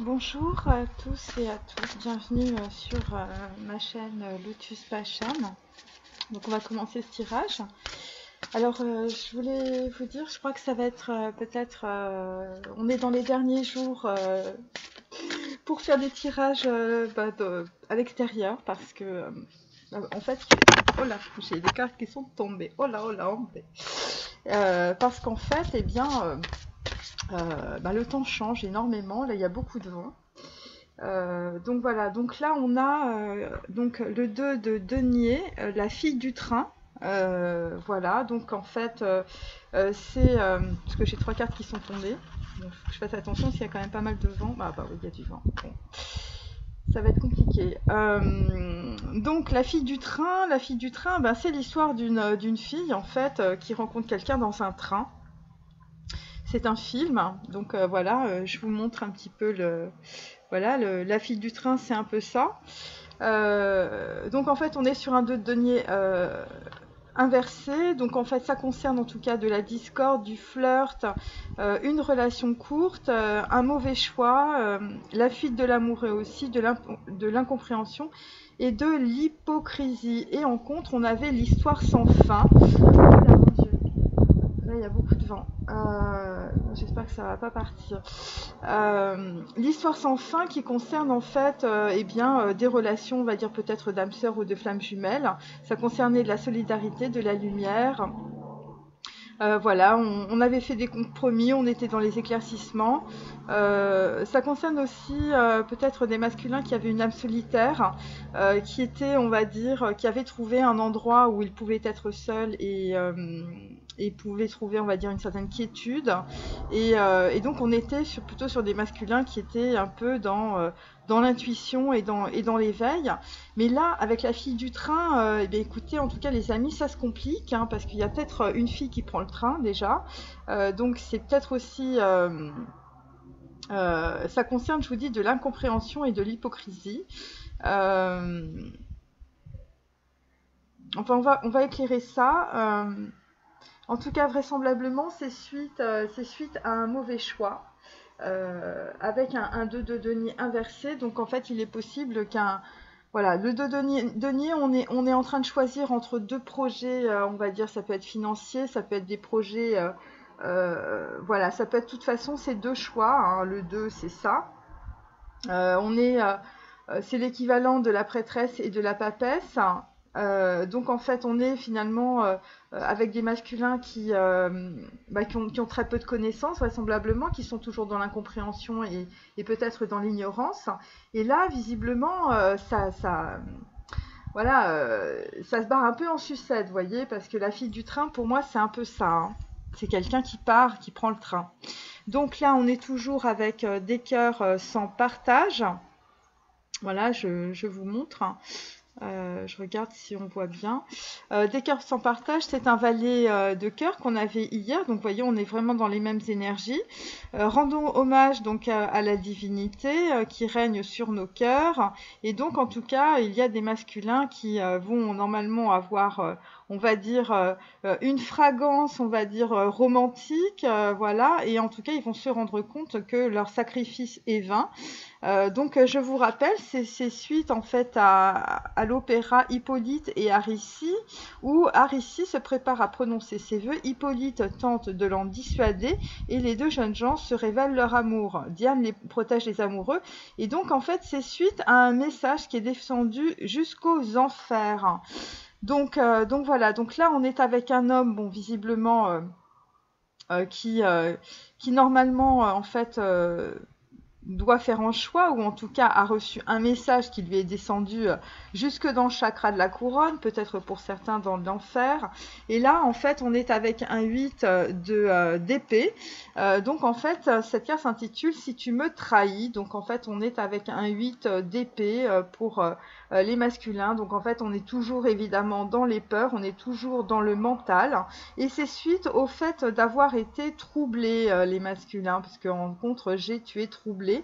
Bonjour à tous et à toutes, bienvenue sur ma chaîne Lotus Passion. Donc on va commencer ce tirage. Alors je voulais vous dire, je crois que ça va être peut-être, on est dans les derniers jours pour faire des tirages à l'extérieur parce que en fait, oh là, j'ai des cartes qui sont tombées, oh là, parce qu'en fait, eh bien, le temps change énormément, là il y a beaucoup de vent. Donc voilà, donc là on a donc le 2 de denier, la fille du train. Voilà, donc en fait c'est parce que j'ai 3 cartes qui sont tombées, donc faut que je fasse attention parce qu'il y a quand même pas mal de vent. Bah oui, il y a du vent. Bon. Ça va être compliqué. Donc la fille du train, c'est l'histoire d'une fille en fait qui rencontre quelqu'un dans un train. C'est un film, donc voilà, je vous montre un petit peu voilà, la fille du train, c'est un peu ça. Donc en fait, on est sur un 2 de denier inversé. Donc en fait, ça concerne en tout cas de la discorde, du flirt, une relation courte, un mauvais choix, la fuite de l'amoureux aussi, de l'incompréhension et de l'hypocrisie. Et en contre, on avait l'histoire sans fin. Oh là, mon Dieu. Là, il y a beaucoup de vent. J'espère que ça va pas partir. L'histoire sans fin qui concerne en fait des relations, on va dire peut-être d'âmes sœurs ou de flammes jumelles. Ça concernait de la solidarité, de la lumière. Voilà, on avait fait des compromis, on était dans les éclaircissements. Ça concerne aussi peut-être des masculins qui avaient une âme solitaire, qui étaient, on va dire, qui avaient trouvé un endroit où ils pouvaient être seuls et pouvaient trouver, on va dire, une certaine quiétude. Et donc on était plutôt sur des masculins qui étaient un peu dans l'intuition et dans l'éveil. Mais là, avec la fille du train, écoutez, en tout cas les amis, ça se complique, hein, parce qu'il y a peut-être une fille qui prend le train déjà. Donc c'est peut-être aussi... ça concerne, je vous dis, de l'incompréhension et de l'hypocrisie. Enfin, on va éclairer ça. En tout cas, vraisemblablement, c'est suite à un mauvais choix. Avec un 2 de denier inversé. Donc en fait, il est possible qu'un... Voilà, le 2 denier, on est en train de choisir entre deux projets, on va dire, ça peut être financier, ça peut être des projets... voilà, ça peut être de toute façon ces deux choix, hein, le 2 c'est ça. C'est l'équivalent de la prêtresse et de la papesse. Donc en fait on est finalement avec des masculins qui ont très peu de connaissances vraisemblablement, qui sont toujours dans l'incompréhension et peut-être dans l'ignorance. Et là visiblement ça se barre un peu en sucette, vous voyez, parce que la fille du train pour moi c'est un peu ça, hein. C'est quelqu'un qui part, qui prend le train. Donc là on est toujours avec des cœurs sans partage. Voilà, je vous montre. Je regarde si on voit bien. Des cœurs sans partage, c'est un valet de cœur qu'on avait hier. Donc, vous voyez, on est vraiment dans les mêmes énergies. Rendons hommage donc à la divinité qui règne sur nos cœurs. Et donc, en tout cas, il y a des masculins qui vont normalement avoir, on va dire, une fragrance, on va dire, romantique. Voilà. Et en tout cas, ils vont se rendre compte que leur sacrifice est vain. Donc je vous rappelle, c'est suite en fait à l'opéra Hippolyte et Aricie, où Aricie se prépare à prononcer ses vœux, Hippolyte tente de l'en dissuader et les deux jeunes gens se révèlent leur amour. Diane les protège les amoureux et donc en fait c'est suite à un message qui est descendu jusqu'aux enfers. Donc voilà, donc là on est avec un homme, bon visiblement qui normalement en fait... doit faire un choix ou en tout cas a reçu un message qui lui est descendu jusque dans le chakra de la couronne, peut-être pour certains dans l'enfer. Et là, en fait, on est avec un 8 d'épée. Donc, en fait, cette carte s'intitule « Si tu me trahis ». Donc, en fait, on est avec un 8 d'épée pour les masculins. Donc, en fait, on est toujours évidemment dans les peurs, on est toujours dans le mental. Et c'est suite au fait d'avoir été troublés, les masculins, parce qu'en contre, j'ai tué troublé.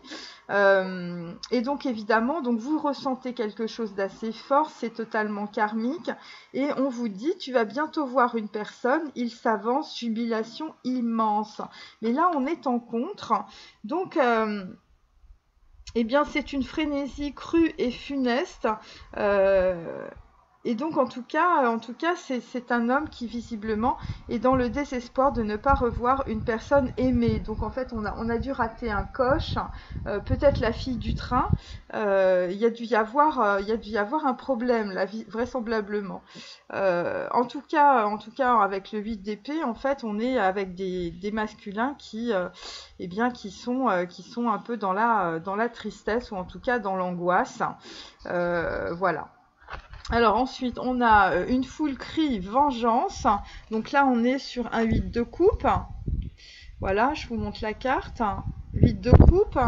Et donc évidemment, donc vous ressentez quelque chose d'assez fort, c'est totalement karmique, et on vous dit, tu vas bientôt voir une personne, il s'avance, jubilation immense. Mais là, on est en contre, donc eh bien, c'est une frénésie crue et funeste. Euh, et donc, en tout cas, c'est un homme qui visiblement est dans le désespoir de ne pas revoir une personne aimée. Donc, en fait, on a dû rater un coche, peut-être la fille du train. Il y a dû y avoir, un problème, là, vraisemblablement. En tout cas, avec le 8 d'épée, en fait, on est avec des masculins qui, eh bien, qui sont un peu dans la tristesse ou en tout cas dans l'angoisse. Voilà. Alors ensuite, on a une foule crie vengeance. Donc là, on est sur un 8 de coupe. Voilà, je vous montre la carte. 8 de coupe.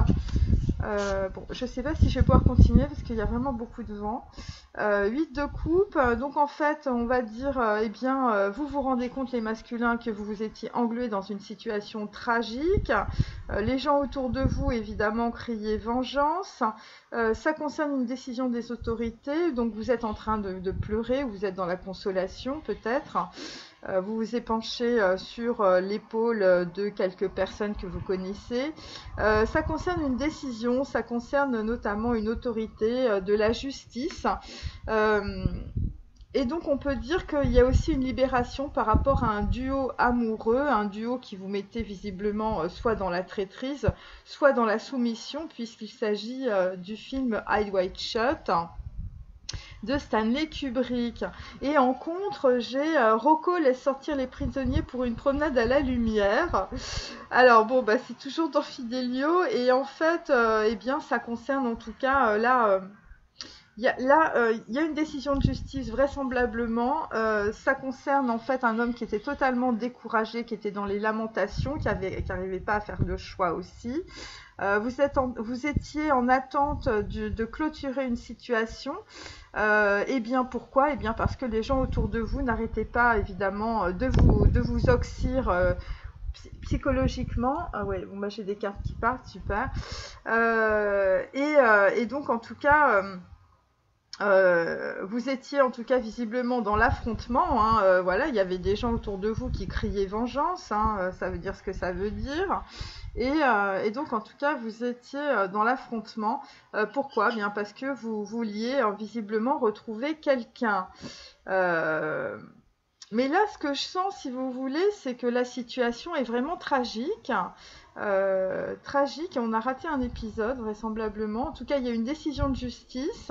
Bon, je ne sais pas si je vais pouvoir continuer parce qu'il y a vraiment beaucoup de vent. 8 de coupe, donc en fait, on va dire, eh bien, vous vous rendez compte, les masculins, que vous vous étiez englués dans une situation tragique. Les gens autour de vous, évidemment, criaient vengeance. Ça concerne une décision des autorités, donc vous êtes en train de pleurer, vous êtes dans la consolation, peut-être. Vous vous épanchez sur l'épaule de quelques personnes que vous connaissez. Ça concerne une décision, ça concerne notamment une autorité de la justice. Et donc on peut dire qu'il y a aussi une libération par rapport à un duo amoureux, un duo qui vous mettait visiblement soit dans la traîtrise, soit dans la soumission, puisqu'il s'agit du film Eyes Wide Shut de Stanley Kubrick. Et en contre, j'ai Rocco laisse sortir les prisonniers pour une promenade à la lumière. Alors bon, bah c'est toujours dans Fidelio, et en fait, eh bien, ça concerne en tout cas il y a une décision de justice vraisemblablement. Ça concerne en fait un homme qui était totalement découragé, qui était dans les lamentations, qui n'arrivait pas à faire le choix aussi. Vous étiez en attente de clôturer une situation. Eh bien pourquoi? Eh bien parce que les gens autour de vous n'arrêtaient pas évidemment de vous oxyre psychologiquement. Ah ouais, bon, bah, j'ai des cartes qui partent, super. Et donc en tout cas... vous étiez en tout cas visiblement dans l'affrontement, hein, voilà, il y avait des gens autour de vous qui criaient vengeance, hein, ça veut dire ce que ça veut dire. Et donc en tout cas vous étiez dans l'affrontement. Pourquoi? Bien parce que vous vouliez visiblement retrouver quelqu'un. Mais là, ce que je sens, si vous voulez, c'est que la situation est vraiment tragique. Tragique, et on a raté un épisode, vraisemblablement. En tout cas, il y a une décision de justice.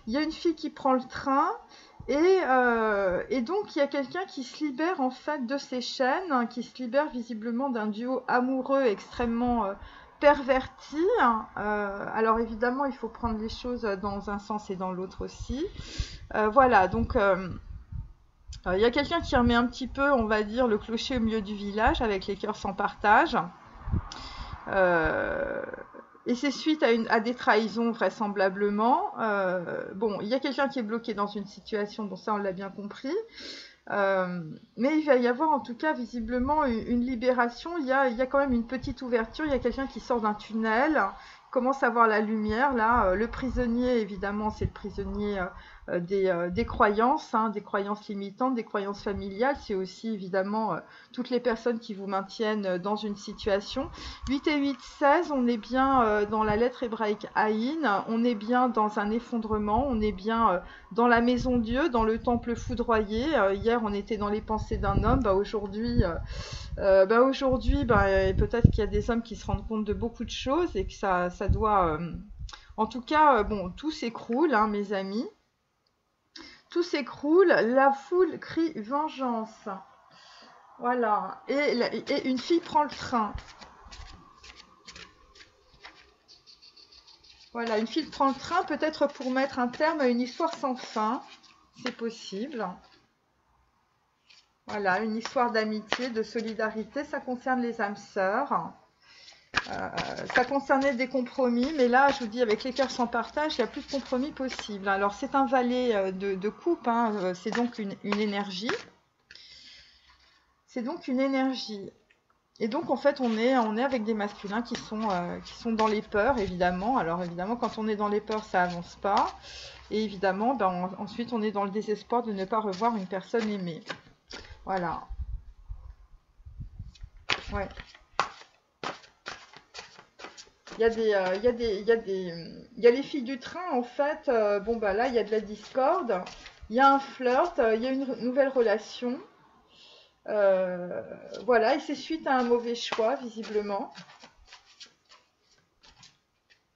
Il y a une fille qui prend le train. Et donc, il y a quelqu'un qui se libère, en fait, de ses chaînes, qui se libère visiblement d'un duo amoureux extrêmement perverti. Alors, évidemment, il faut prendre les choses dans un sens et dans l'autre aussi. Voilà, donc... il y a quelqu'un qui remet un petit peu, on va dire, le clocher au milieu du village avec les cœurs sans partage. Et c'est suite à des trahisons vraisemblablement. Bon, il y a quelqu'un qui est bloqué dans une situation, bon ça on l'a bien compris. Mais il va y avoir en tout cas visiblement une libération. Il y a quand même une petite ouverture. Il y a quelqu'un qui sort d'un tunnel, commence à voir la lumière. Là, le prisonnier, évidemment, c'est le prisonnier des croyances, hein, des croyances limitantes, des croyances familiales. C'est aussi évidemment toutes les personnes qui vous maintiennent dans une situation. 8 et 8, 16, on est bien dans la lettre hébraïque Aïn, on est bien dans un effondrement, on est bien dans la maison Dieu, dans le temple foudroyé. Hier, on était dans les pensées d'un homme, aujourd'hui... peut-être qu'il y a des hommes qui se rendent compte de beaucoup de choses et que ça doit... En tout cas, bon, tout s'écroule, hein, mes amis. Tout s'écroule, la foule crie vengeance. Voilà. Et une fille prend le train. Voilà, une fille prend le train, peut-être pour mettre un terme à une histoire sans fin. C'est possible. Voilà, une histoire d'amitié, de solidarité. Ça concerne les âmes sœurs. Ça concernait des compromis, mais là, je vous dis, avec les cœurs sans partage, il n'y a plus de compromis possible. Alors, c'est un valet de coupe, hein, c'est donc une énergie. C'est donc une énergie. Et donc, en fait, on est avec des masculins qui sont dans les peurs, évidemment. Alors, évidemment, quand on est dans les peurs, ça avance pas. Et évidemment, ensuite, on est dans le désespoir de ne pas revoir une personne aimée. Voilà. Ouais. Il y a il y a les filles du train, en fait. Bon, bah là, il y a de la discorde. Il y a un flirt, il y a une nouvelle relation. Voilà, et c'est suite à un mauvais choix, visiblement.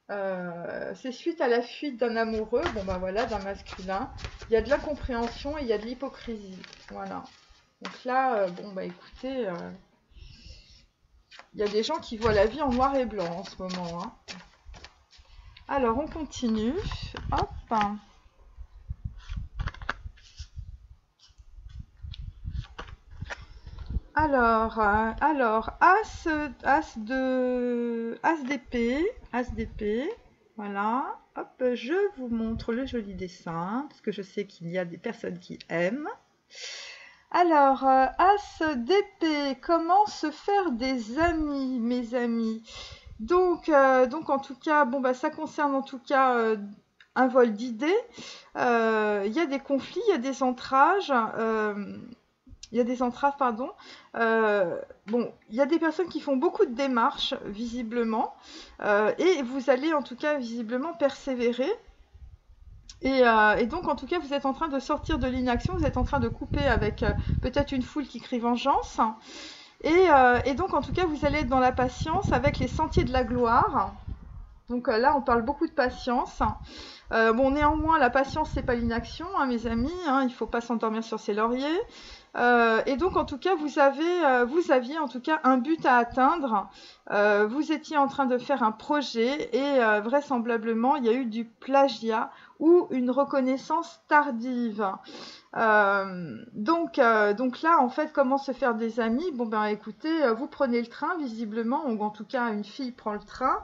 C'est suite à la fuite d'un amoureux, bon bah voilà, d'un masculin. Il y a de l'incompréhension et il y a de l'hypocrisie. Voilà. Donc là, bon bah écoutez, il y a des gens qui voient la vie en noir et blanc en ce moment, hein. Alors on continue. Hop. Alors, As d'épée, voilà. Hop, je vous montre le joli dessin, parce que je sais qu'il y a des personnes qui aiment. Alors, As d'épée, comment se faire des amis, mes amis? Donc en tout cas, bon bah ça concerne en tout cas un vol d'idées. Il y a des conflits, il y a des entrages. Il y a des entraves, pardon. Bon, il y a des personnes qui font beaucoup de démarches, visiblement, et vous allez en tout cas visiblement persévérer. Et donc, en tout cas, vous êtes en train de sortir de l'inaction, vous êtes en train de couper avec peut-être une foule qui crie vengeance. Et donc, en tout cas, vous allez être dans la patience avec les sentiers de la gloire. Donc là, on parle beaucoup de patience. Bon, néanmoins, la patience, c'est pas l'inaction, hein, mes amis. Hein, il ne faut pas s'endormir sur ses lauriers. Et donc, en tout cas, vous aviez en tout cas un but à atteindre. Vous étiez en train de faire un projet et vraisemblablement, il y a eu du plagiat ou une reconnaissance tardive. Donc là, en fait, comment se faire des amis? Bon, ben écoutez, vous prenez le train, visiblement, ou en tout cas, une fille prend le train.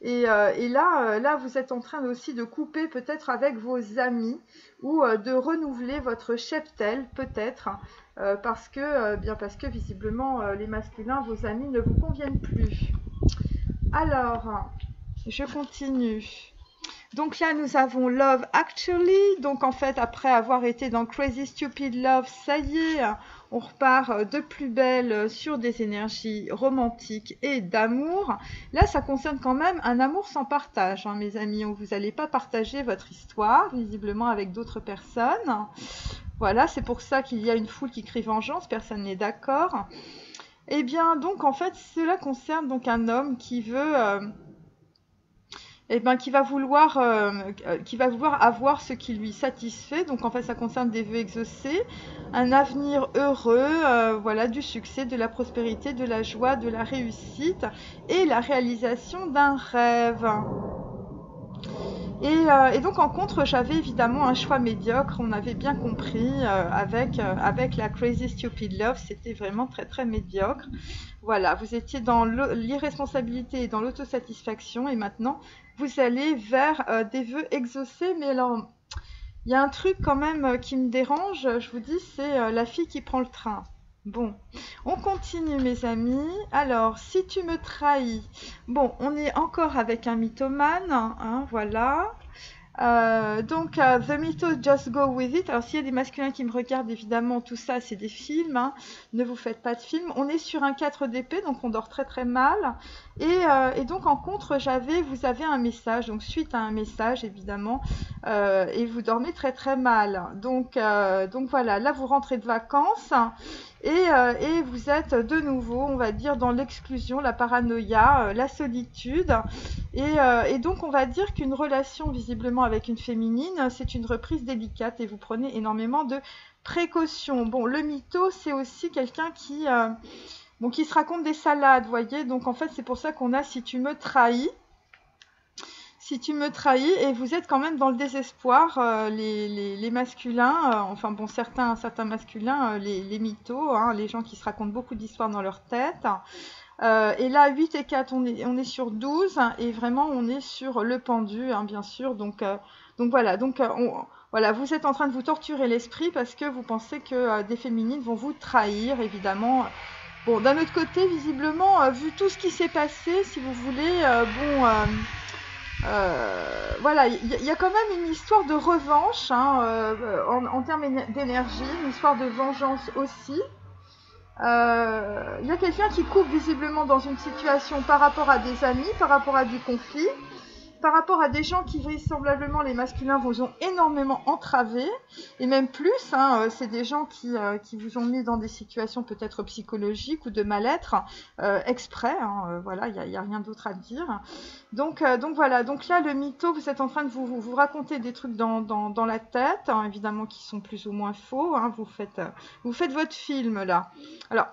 Et là, vous êtes en train aussi de couper peut-être avec vos amis ou de renouveler votre cheptel peut-être parce que visiblement les masculins, vos amis ne vous conviennent plus. Alors, je continue. Donc là, nous avons Love Actually. Donc en fait, après avoir été dans Crazy Stupid Love, ça y est, on repart de plus belle sur des énergies romantiques et d'amour. Là, ça concerne quand même un amour sans partage, hein, mes amis. Vous n'allez pas partager votre histoire, visiblement, avec d'autres personnes. Voilà, c'est pour ça qu'il y a une foule qui crie vengeance, personne n'est d'accord. Eh bien, donc en fait, cela concerne donc un homme qui veut... qui va vouloir avoir ce qui lui satisfait. Donc en fait, ça concerne des vœux exaucés, un avenir heureux, voilà, du succès, de la prospérité, de la joie, de la réussite et la réalisation d'un rêve. Et donc en contre, j'avais évidemment un choix médiocre, on avait bien compris, avec la Crazy Stupid Love, c'était vraiment très très médiocre. Voilà, vous étiez dans l'irresponsabilité et dans l'autosatisfaction, et maintenant vous allez vers des vœux exaucés. Mais alors, il y a un truc quand même qui me dérange, je vous dis, c'est la fille qui prend le train. Bon, on continue mes amis. Alors, si tu me trahis, bon, on est encore avec un mythomane, hein, voilà. The Mythos Just Go With It. Alors s'il y a des masculins qui me regardent, évidemment tout ça c'est des films, hein. Ne vous faites pas de films. On est sur un 4 d'épée, donc on dort très très mal. Et donc en contre, vous avez un message, donc suite à un message évidemment, et vous dormez très très mal. Donc voilà, là vous rentrez de vacances. Et vous êtes de nouveau, on va dire, dans l'exclusion, la paranoïa, la solitude. Et donc, on va dire qu'une relation visiblement avec une féminine, c'est une reprise délicate et vous prenez énormément de précautions. Bon, le mytho, c'est aussi quelqu'un qui se raconte des salades, vous voyez. Donc, en fait, c'est pour ça qu'on a « si tu me trahis ». Si tu me trahis, et vous êtes quand même dans le désespoir, les masculins, enfin bon, certains masculins, les mythos, hein, les gens qui se racontent beaucoup d'histoires dans leur tête. Et là, 8 et 4, on est sur 12, et vraiment, on est sur le pendu, hein, bien sûr. Donc voilà, voilà, vous êtes en train de vous torturer l'esprit parce que vous pensez que des féminines vont vous trahir, évidemment. Bon, d'un autre côté, visiblement, vu tout ce qui s'est passé, si vous voulez, voilà, il y a quand même une histoire de revanche, hein, en termes d'énergie, une histoire de vengeance aussi. Il y a quelqu'un qui coupe visiblement dans une situation par rapport à des amis, par rapport à du conflit, par rapport à des gens qui vraisemblablement, les masculins, vous ont énormément entravé, et même plus, hein, c'est des gens qui vous ont mis dans des situations peut-être psychologiques ou de mal-être, exprès, hein, voilà, il y a rien d'autre à dire. Donc voilà, donc là, le mytho, vous êtes en train de vous raconter des trucs dans la tête, hein, évidemment qui sont plus ou moins faux, hein, vous faites votre film, là. Alors,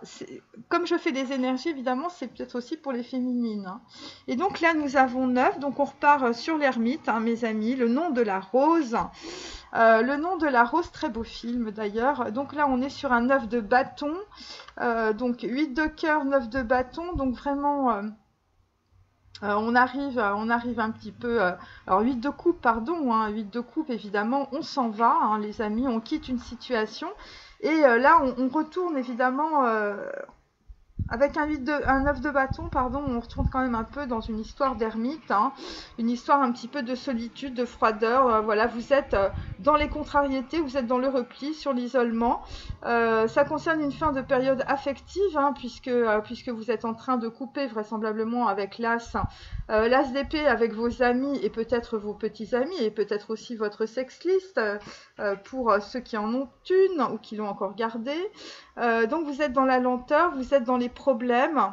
comme je fais des énergies, évidemment, c'est peut-être aussi pour les féminines, hein. Et donc là, nous avons 9, donc on repart sur l'ermite, hein, mes amis, le nom de la rose. Le nom de la rose, très beau film d'ailleurs. Donc là, on est sur un 9 de bâton, donc 8 de cœur, 9 de bâton, donc vraiment... on arrive un petit peu... alors 8 de coupe, pardon, hein, 8 de coupe, évidemment, on s'en va, hein, les amis, on quitte une situation. Et là, on retourne évidemment... avec un 9 de bâton, pardon, on retourne quand même un peu dans une histoire d'ermite, hein, une histoire un petit peu de solitude, de froideur. Voilà, vous êtes dans les contrariétés, vous êtes dans le repli, sur l'isolement. Ça concerne une fin de période affective, hein, puisque vous êtes en train de couper vraisemblablement avec l'as d'épée avec vos amis et peut-être vos petits amis et peut-être aussi votre sexliste pour ceux qui en ont une ou qui l'ont encore gardée. Donc vous êtes dans la lenteur, vous êtes dans les problèmes.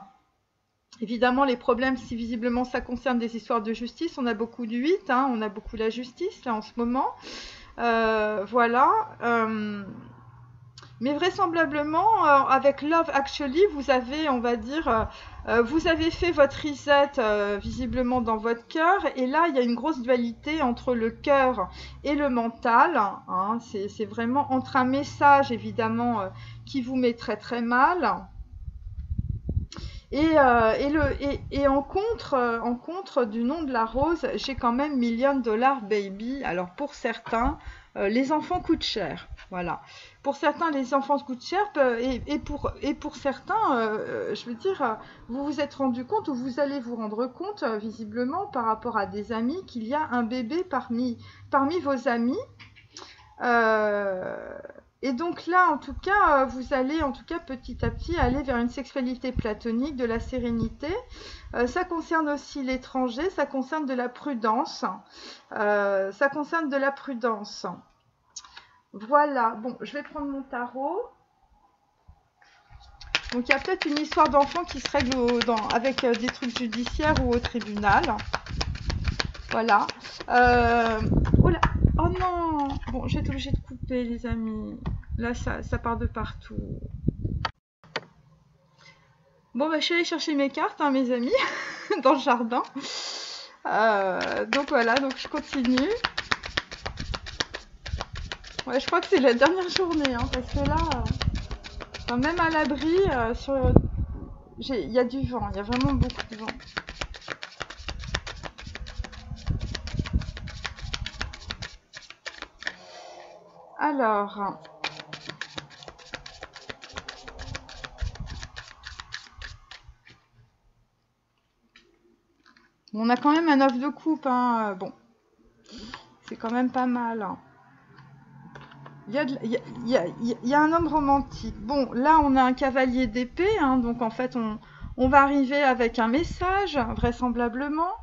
Évidemment, les problèmes, si visiblement ça concerne des histoires de justice, on a beaucoup du 8, hein, on a beaucoup la justice là en ce moment. Voilà. Mais vraisemblablement, avec Love Actually, vous avez, on va dire, vous avez fait votre reset visiblement dans votre cœur. Et là, il y a une grosse dualité entre le cœur et le mental. Hein, c'est vraiment entre un message, évidemment, qui vous met très très mal. Et en contre du nom de la rose, j'ai quand même $1 million baby. Alors pour certains, les enfants coûtent cher. Voilà. Pour certains, les enfants coûtent cher et pour certains, je veux dire, vous vous êtes rendu compte ou vous allez vous rendre compte visiblement par rapport à des amis qu'il y a un bébé parmi vos amis. Et donc là, en tout cas, vous allez en tout cas petit à petit aller vers une sexualité platonique, de la sérénité. Ça concerne aussi l'étranger, ça concerne de la prudence. Ça concerne de la prudence. Voilà, bon, je vais prendre mon tarot. Donc il y a peut-être une histoire d'enfant qui se règle avec des trucs judiciaires ou au tribunal. Voilà. Oh là, oh non! Bon, je vais être obligée de couper, les amis. Là, ça part de partout. Bon, bah, je suis allée chercher mes cartes, hein, mes amis, dans le jardin. Donc voilà, donc je continue. Ouais, je crois que c'est la dernière journée, hein, parce que là, enfin, même à l'abri, il y a du vent, il y a vraiment beaucoup de vent. Alors, on a quand même un 9 de coupe, hein. Bon, c'est quand même pas mal, hein. Il y a un homme romantique. Bon, là, on a un cavalier d'épée, hein, donc en fait, on va arriver avec un message, vraisemblablement.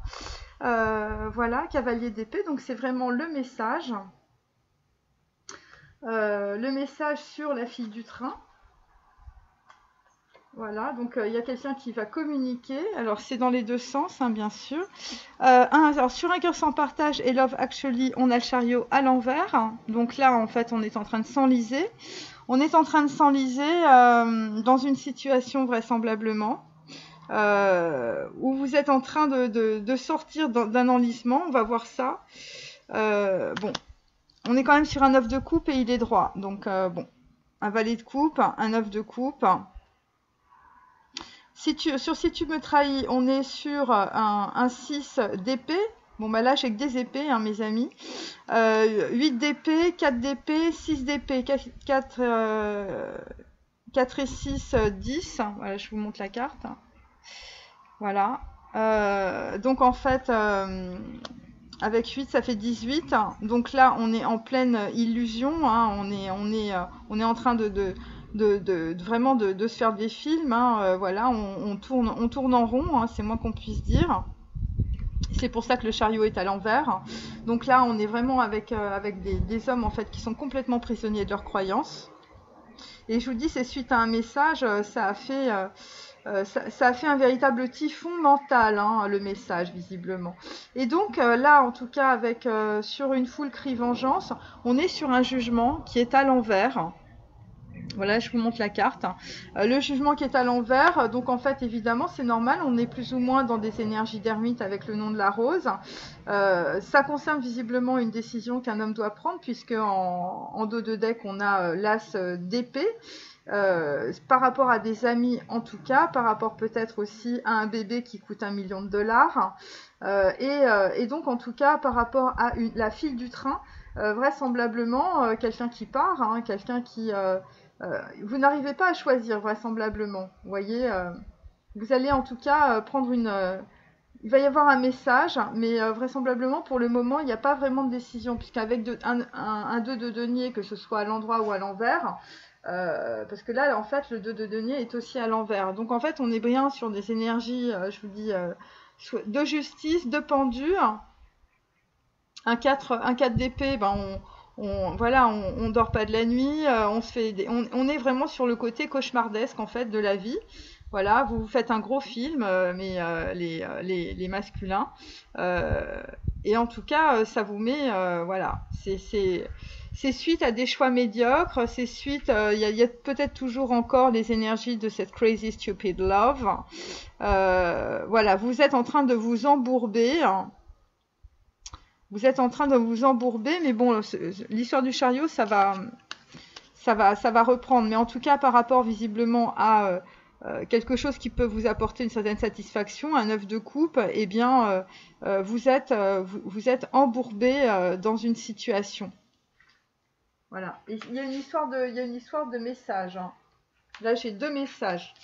Voilà, cavalier d'épée, donc c'est vraiment le message. Le message sur la fille du train. Voilà, donc il y a quelqu'un qui va communiquer. Alors c'est dans les deux sens, hein, bien sûr. Alors sur un cœur sans partage et Love Actually, on a le chariot à l'envers. Donc là, en fait, on est en train de s'enliser. On est en train de s'enliser dans une situation vraisemblablement où vous êtes en train de sortir d'un enlisement. On va voir ça. Bon, on est quand même sur un 9 de coupe et il est droit. Donc bon, un valet de coupe, un 9 de coupe. Si tu me trahis, on est sur un 6 d'épée. Bon, bah là, j'ai que des épées, hein, mes amis. 8 d'épée, 4 d'épée, 6 d'épée, 4 et 6, 10. Voilà, je vous montre la carte. Voilà. Donc, en fait, avec 8, ça fait 18. Donc là, on est en pleine illusion. Hein. On est en train de vraiment de se faire des films, hein, voilà, on tourne en rond, hein, c'est moins qu'on puisse dire. C'est pour ça que le chariot est à l'envers. Donc là, on est vraiment avec des hommes en fait qui sont complètement prisonniers de leurs croyances. Et je vous dis, c'est suite à un message, ça a fait un véritable typhon mental, hein, le message, visiblement. Et donc, là, en tout cas, sur une foule crie vengeance, on est sur un jugement qui est à l'envers. Voilà, je vous montre la carte. Le jugement qui est à l'envers, donc en fait, évidemment, c'est normal, on est plus ou moins dans des énergies d'ermite avec le nom de la rose. Ça concerne visiblement une décision qu'un homme doit prendre, puisque en dos de deck, on a l'as d'épée. Par rapport à des amis en tout cas, par rapport peut-être aussi à un bébé qui coûte $1 million. Et donc en tout cas, par rapport à la file du train, vraisemblablement, quelqu'un qui part, hein, quelqu'un qui... vous n'arrivez pas à choisir vraisemblablement. Vous voyez, vous allez en tout cas prendre il va y avoir un message, mais vraisemblablement pour le moment il n'y a pas vraiment de décision, puisqu'avec un 2 de denier, que ce soit à l'endroit ou à l'envers, parce que là en fait le 2 de denier est aussi à l'envers. Donc en fait on est bien sur des énergies, je vous dis, de justice, de pendu. Un 4 d'épée, ben voilà, on dort pas de la nuit, on est vraiment sur le côté cauchemardesque en fait de la vie. Voilà, vous faites un gros film, mais les masculins. Et en tout cas, ça vous met, voilà, c'est suite à des choix médiocres, c'est suite, il y a peut-être toujours encore les énergies de cette crazy stupid love. Voilà, vous êtes en train de vous embourber. Vous êtes en train de vous embourber, mais bon, l'histoire du chariot, ça va reprendre. Mais en tout cas, par rapport visiblement à quelque chose qui peut vous apporter une certaine satisfaction, un œuf de coupe, eh bien, vous êtes embourbé dans une situation. Voilà. Et il y a une histoire de message, hein. Là, j'ai 2 messages.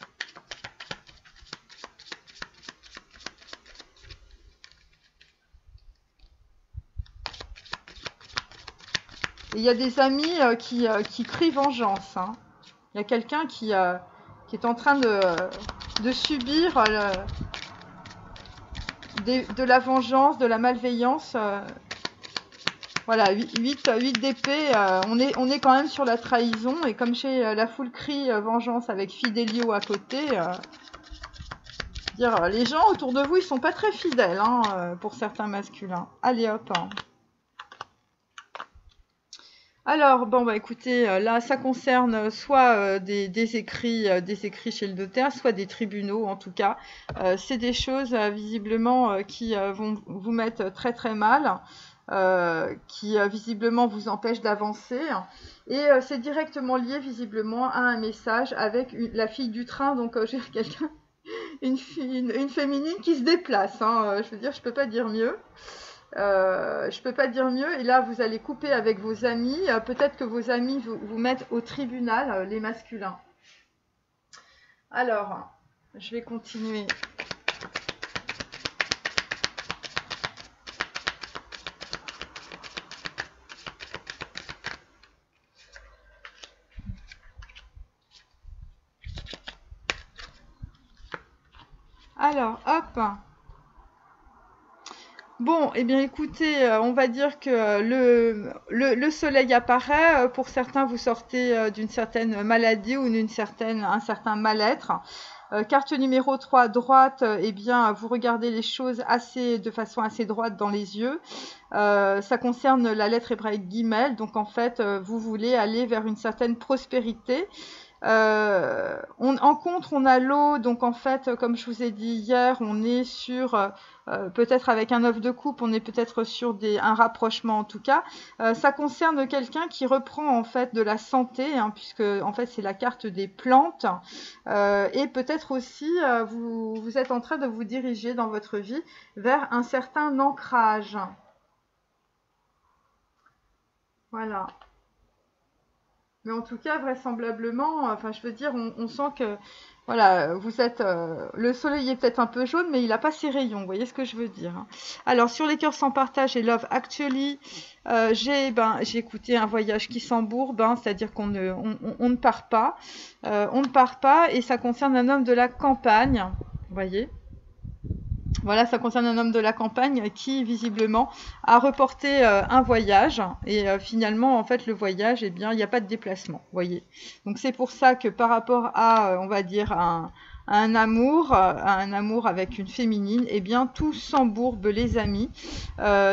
Et il y a des amis qui crient vengeance, hein. Il y a quelqu'un qui est en train de subir de la vengeance, de la malveillance. Voilà, 8 d'épée, on est quand même sur la trahison. Et comme chez la foule crie vengeance avec Fidelio à côté, les gens autour de vous, ils sont pas très fidèles, hein, pour certains masculins. Allez hop, hein. Alors, bon, bah écoutez, là, ça concerne soit des écrits chez le notaire, soit des tribunaux, en tout cas. C'est des choses, visiblement, qui vont vous mettre très très mal, qui visiblement vous empêchent d'avancer. Et c'est directement lié, visiblement, à un message avec la fille du train, donc j'ai quelqu'un, une féminine qui se déplace, hein, je veux dire, je peux pas dire mieux. Je peux pas dire mieux. Et là, vous allez couper avec vos amis. Peut-être que vos amis vous mettent au tribunal, les masculins. Alors, je vais continuer. Alors, hop. Bon, eh bien écoutez, on va dire que le soleil apparaît. Pour certains, vous sortez d'une certaine maladie ou un certain mal-être. Carte numéro 3 à droite, eh bien, vous regardez les choses de façon assez droite dans les yeux. Ça concerne la lettre hébraïque Gimel. Donc en fait, vous voulez aller vers une certaine prospérité. En contre, on a l'eau, donc en fait, comme je vous ai dit hier, on est sur, peut-être avec un œuf de coupe, on est peut-être sur un rapprochement en tout cas. Ça concerne quelqu'un qui reprend en fait de la santé, hein, puisque en fait c'est la carte des plantes, et peut-être aussi vous êtes en train de vous diriger dans votre vie vers un certain ancrage. Voilà. Mais en tout cas, vraisemblablement, enfin, je veux dire, on sent que Voilà, vous êtes, le soleil est peut-être un peu jaune, mais il n'a pas ses rayons, vous voyez ce que je veux dire, hein. Alors, sur les cœurs sans partage et Love Actually, j'ai écouté un voyage qui s'embourbe, hein, c'est-à-dire on ne part pas, on ne part pas, et ça concerne un homme de la campagne, vous voyez. Voilà, ça concerne un homme de la campagne qui, visiblement, a reporté un voyage. Et finalement, en fait, le voyage, eh bien, il n'y a pas de déplacement, vous voyez. Donc, c'est pour ça que par rapport à, on va dire, un amour avec une féminine, eh bien, tout s'embourbe, les amis.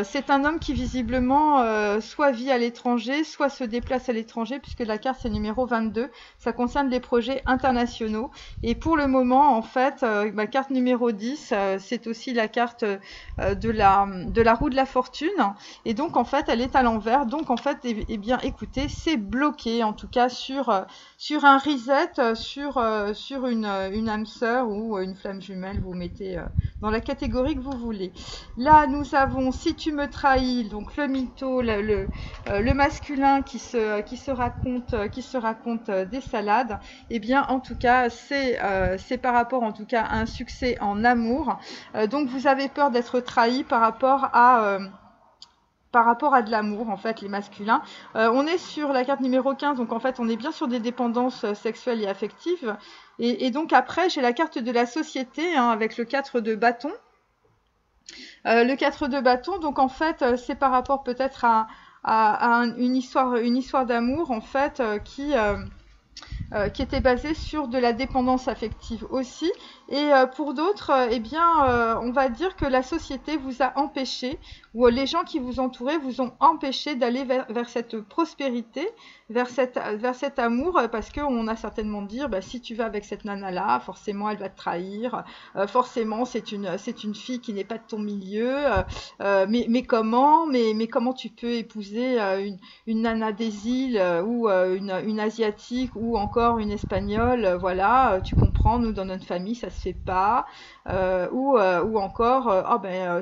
C'est un homme qui, visiblement, soit vit à l'étranger, soit se déplace à l'étranger, puisque la carte, c'est numéro 22. Ça concerne les projets internationaux. Et pour le moment, en fait, ma carte numéro 10, c'est aussi la carte de la roue de la fortune. Et donc, en fait, elle est à l'envers. Donc, en fait, eh bien, écoutez, c'est bloqué, en tout cas, sur un reset, sur une âme sœur ou une flamme jumelle. Vous mettez dans la catégorie que vous voulez. Là, nous avons Si tu me trahis, donc le mytho, le masculin qui se raconte des salades. Eh bien, en tout cas, c'est par rapport, en tout cas, à un succès en amour. Donc, vous avez peur d'être trahi par rapport à de l'amour, en fait, les masculins. On est sur la carte numéro 15, donc en fait, on est bien sur des dépendances sexuelles et affectives. Et donc après, j'ai la carte de la société, hein, avec le 4 de bâton. Le 4 de bâton, donc en fait, c'est par rapport peut-être à une histoire d'amour, en fait, qui était basée sur de la dépendance affective aussi. Et pour d'autres, eh bien, on va dire que la société vous a empêché, ou les gens qui vous entouraient vous ont empêché d'aller vers cette prospérité, vers cet amour, parce qu'on a certainement dit, si tu vas avec cette nana-là, forcément elle va te trahir, forcément c'est une fille qui n'est pas de ton milieu, mais comment tu peux épouser une nana des îles, ou une asiatique, ou encore une espagnole, voilà, tu comprends, nous dans notre famille ça se fait pas, ou encore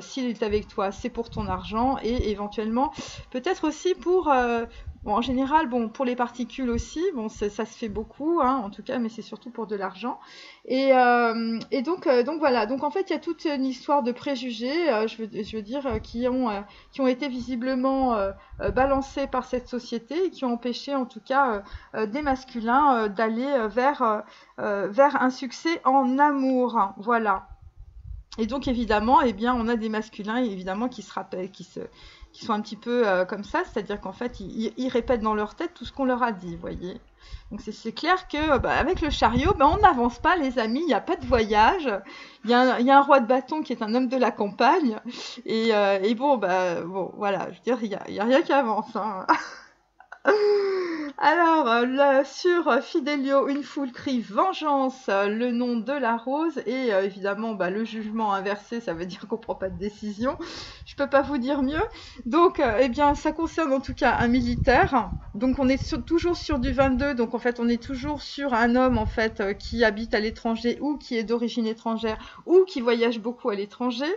s'il est avec toi c'est pour ton argent, et éventuellement peut-être aussi pour bon, en général, bon, pour les particules aussi, bon, ça se fait beaucoup, hein, en tout cas, mais c'est surtout pour de l'argent. Et donc voilà. Donc en fait, il y a toute une histoire de préjugés, je veux dire, qui ont été visiblement balancés par cette société et qui ont empêché, en tout cas, des masculins d'aller vers un succès en amour. Voilà. Et donc évidemment, eh bien, on a des masculins évidemment qui se rappellent, qui sont un petit peu comme ça, c'est-à-dire qu'en fait, ils répètent dans leur tête tout ce qu'on leur a dit, vous voyez. Donc c'est clair que avec le chariot, on n'avance pas, les amis, il n'y a pas de voyage. Il y a un roi de bâton qui est un homme de la campagne. Et bon, voilà, je veux dire, il y a rien qui avance, hein. Alors, sur Fidelio, une foule crie vengeance, le nom de la rose, et évidemment, le jugement inversé, ça veut dire qu'on prend pas de décision. Je peux pas vous dire mieux. Donc, eh bien, ça concerne en tout cas un militaire. Donc, on est toujours sur du 22. Donc, en fait, on est toujours sur un homme, en fait, qui habite à l'étranger ou qui est d'origine étrangère ou qui voyage beaucoup à l'étranger.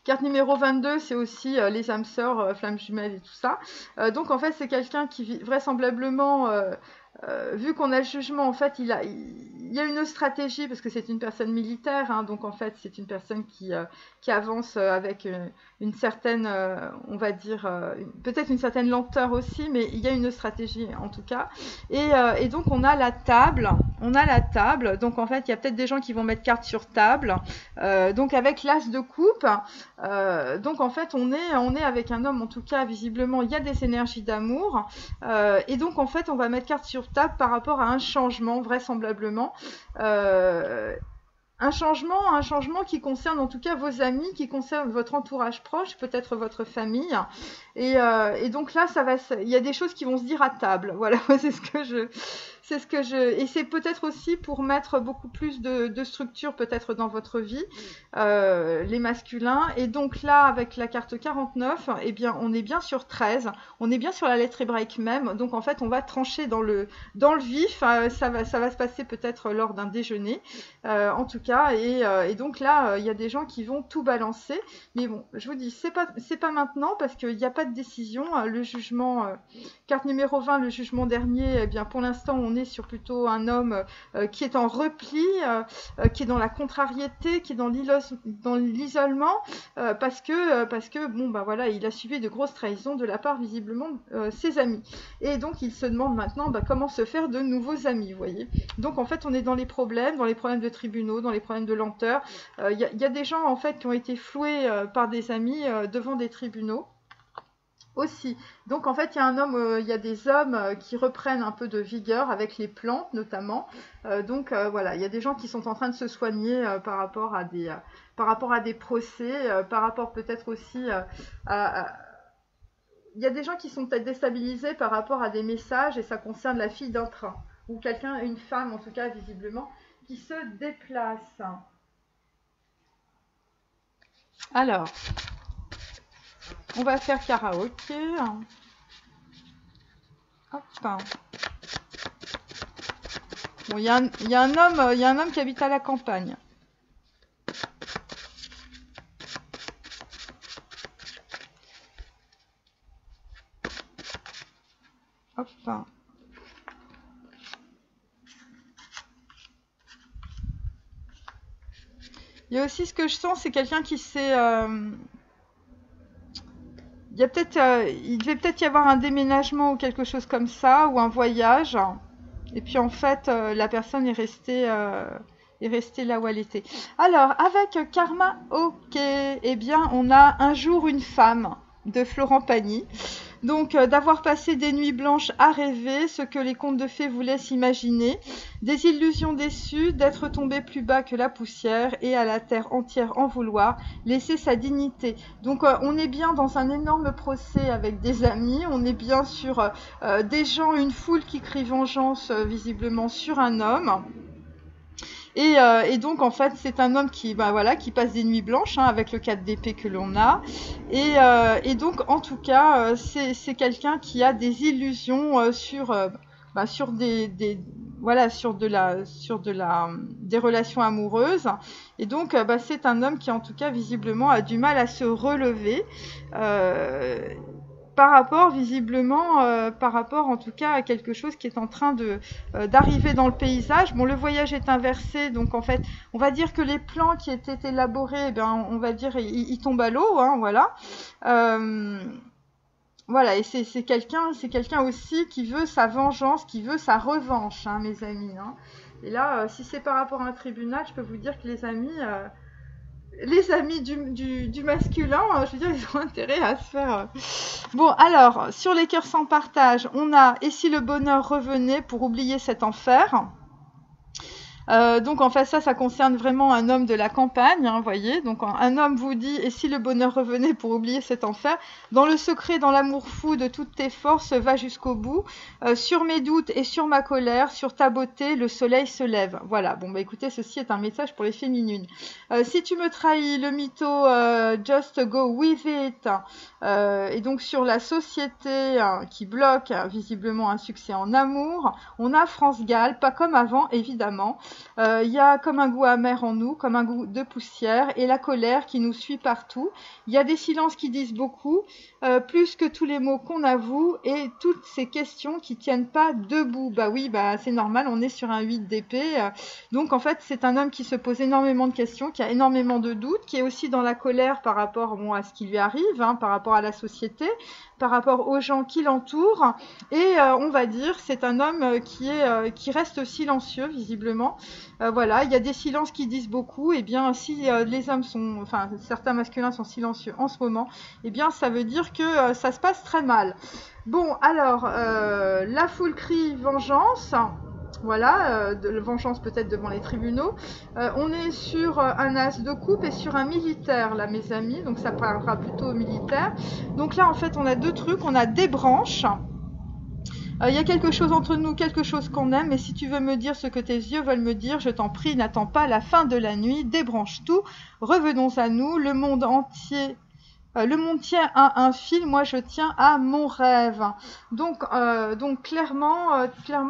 Carte numéro 22, c'est aussi les âmes sœurs, flammes jumelles et tout ça. Donc en fait, c'est quelqu'un qui vraisemblablement, vu qu'on a le jugement, en fait, il y a une stratégie, parce que c'est une personne militaire, hein, donc en fait, c'est une personne qui avance avec une certaine, on va dire, peut-être une certaine lenteur aussi, mais il y a une stratégie en tout cas. Et donc on a la table, donc en fait, il y a peut-être des gens qui vont mettre carte sur table, donc avec l'as de coupe. Donc en fait on est avec un homme, en tout cas visiblement il y a des énergies d'amour, et donc en fait on va mettre carte sur table par rapport à un changement vraisemblablement, un changement qui concerne en tout cas vos amis, qui concerne votre entourage proche, peut-être votre famille. Et donc là, il y a des choses qui vont se dire à table. Voilà, c'est ce que je, et c'est peut-être aussi pour mettre beaucoup plus de structure peut-être dans votre vie, les masculins. Et donc là, avec la carte 49, eh bien, on est bien sur 13. On est bien sur la lettre hébraïque même. Donc en fait, on va trancher dans le vif. Ça va se passer peut-être lors d'un déjeuner, en tout cas. Et donc là, il y a des gens qui vont tout balancer. Mais bon, je vous dis, c'est pas maintenant parce qu'il n'y a pas de décision. Le jugement, carte numéro 20, le jugement dernier, eh bien, pour l'instant, on est sur plutôt un homme qui est en repli, qui est dans la contrariété, qui est dans l'isolement, parce que bon bah voilà, il a subi de grosses trahisons de la part visiblement de ses amis. Et donc il se demande maintenant comment se faire de nouveaux amis, vous voyez. Donc en fait on est dans les problèmes de tribunaux, dans les problèmes de lenteur. Il y a des gens en fait qui ont été floués par des amis devant des tribunaux aussi. Donc en fait, il y a des hommes qui reprennent un peu de vigueur avec les plantes notamment. Donc voilà, il y a des gens qui sont en train de se soigner par rapport à des procès, par rapport peut-être aussi il y a des gens qui sont peut-être déstabilisés par rapport à des messages, et ça concerne la fille d'un train, ou quelqu'un, une femme en tout cas visiblement, qui se déplace. Alors, on va faire karaoké. Hop. Bon, il y a un homme qui habite à la campagne. Hop. Il y a aussi ce que je sens, c'est quelqu'un qui s'est... il devait peut-être y avoir un déménagement ou quelque chose comme ça, ou un voyage. Et puis en fait, la personne est restée là où elle était. Alors, avec Karma OK, eh bien, on a Un jour une femme de Florent Pagny. Donc, d'avoir passé des nuits blanches à rêver, ce que les contes de fées vous laissent imaginer, des illusions déçues, d'être tombé plus bas que la poussière et à la terre entière en vouloir, laisser sa dignité. Donc, on est bien dans un énorme procès avec des amis, on est bien sur des gens, une foule qui crie vengeance visiblement sur un homme. Et donc, en fait, c'est un homme qui passe des nuits blanches avec le 4 d'épée que l'on a. Et donc, en tout cas, c'est quelqu'un qui a des illusions sur des relations amoureuses. Et donc, c'est un homme qui, en tout cas, visiblement, a du mal à se relever. Par rapport en tout cas à quelque chose qui est en train d'arriver dans le paysage. Bon, le voyage est inversé, donc en fait, on va dire que les plans qui étaient élaborés, on va dire, ils tombent à l'eau, voilà. Voilà, et c'est quelqu'un aussi qui veut sa vengeance, qui veut sa revanche, mes amis. Et là, si c'est par rapport à un tribunal, je peux vous dire que les amis du masculin, je veux dire, ils ont intérêt à se faire... Bon, alors, sur les cœurs sans partage, on a « Et si le bonheur revenait pour oublier cet enfer ?» Donc en fait ça concerne vraiment un homme de la campagne, vous voyez. Donc un homme vous dit « Et si le bonheur revenait pour oublier cet enfer ? Dans le secret, dans l'amour fou de toutes tes forces, va jusqu'au bout. Sur mes doutes et sur ma colère, sur ta beauté, le soleil se lève. » Voilà, bon écoutez, ceci est un message pour les féminines. Si tu me trahis, le mytho, just go with it. Et donc sur la société qui bloque visiblement un succès en amour, on a France Gall, pas comme avant évidemment. Il y a comme un goût amer en nous, comme un goût de poussière, et la colère qui nous suit partout. Il y a des silences qui disent beaucoup, plus que tous les mots qu'on avoue, et toutes ces questions qui tiennent pas debout. Bah oui, c'est normal, on est sur un 8 d'épée. Donc en fait, c'est un homme qui se pose énormément de questions, qui a énormément de doutes, qui est aussi dans la colère par rapport à ce qui lui arrive, par rapport à la société, par rapport aux gens qui l'entourent. Et on va dire, c'est un homme qui reste silencieux, visiblement. Voilà, il y a des silences qui disent beaucoup. Et bien, si les hommes certains masculins sont silencieux en ce moment, et bien, ça veut dire que ça se passe très mal. Bon, alors, la foule crie vengeance. Voilà, de vengeance peut-être devant les tribunaux. On est sur un as de coupe et sur un militaire, là, mes amis. Donc, ça parlera plutôt au militaire. Donc là, en fait, on a deux trucs. On a des branches. Il y a quelque chose entre nous, quelque chose qu'on aime, et si tu veux me dire ce que tes yeux veulent me dire, je t'en prie, n'attends pas la fin de la nuit, débranche tout, revenons à nous, le monde entier Le monde tient à un fil, moi je tiens à mon rêve. Donc clairement,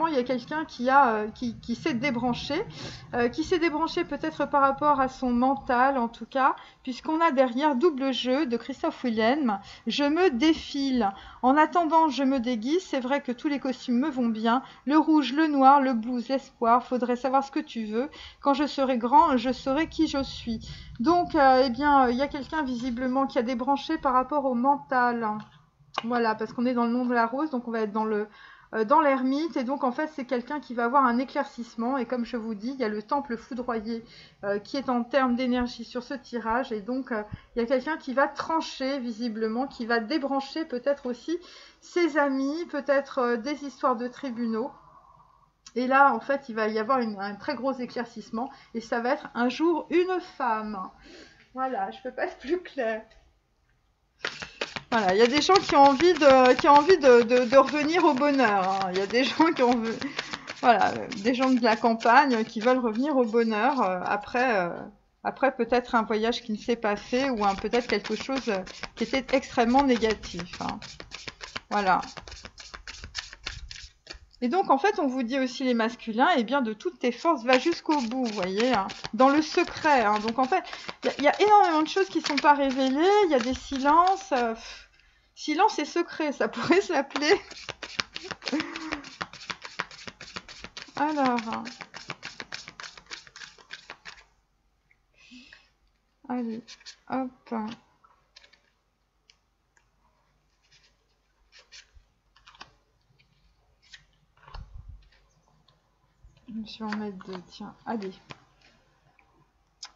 il y a quelqu'un qui s'est débranché, peut-être par rapport à son mental en tout cas, puisqu'on a derrière double jeu de Christophe Willem. Je me défile. En attendant, je me déguise. C'est vrai que tous les costumes me vont bien. Le rouge, le noir, le blues, l'espoir. Faudrait savoir ce que tu veux. Quand je serai grand, je saurai qui je suis. Donc, eh bien, il y a quelqu'un visiblement qui a débranché par rapport au mental. Voilà, parce qu'on est dans le nom de la rose, donc on va être dans l'ermite. Et donc, en fait, c'est quelqu'un qui va avoir un éclaircissement. Et comme je vous dis, il y a le temple foudroyé qui est en termes d'énergie sur ce tirage. Et donc, il y a quelqu'un qui va trancher, visiblement, qui va débrancher peut-être aussi ses amis, peut-être des histoires de tribunaux. Et là, en fait, il va y avoir un très gros éclaircissement. Et ça va être un jour une femme. Voilà, je peux pas être plus clair. Voilà, il y a des gens qui ont envie de revenir au bonheur. Hein. Il y a des gens qui ont... Voilà, des gens de la campagne qui veulent revenir au bonheur après peut-être un voyage qui ne s'est pas fait ou peut-être quelque chose qui était extrêmement négatif. Hein. Voilà. Et donc, en fait, on vous dit aussi les masculins, eh bien, de toutes tes forces, va jusqu'au bout, vous voyez, hein, dans le secret. Hein. Donc, en fait, il y a énormément de choses qui ne sont pas révélées, il y a des silences. Silence et secret, ça pourrait s'appeler. Alors, allez, hop. Je vais en mettre deux, tiens, allez.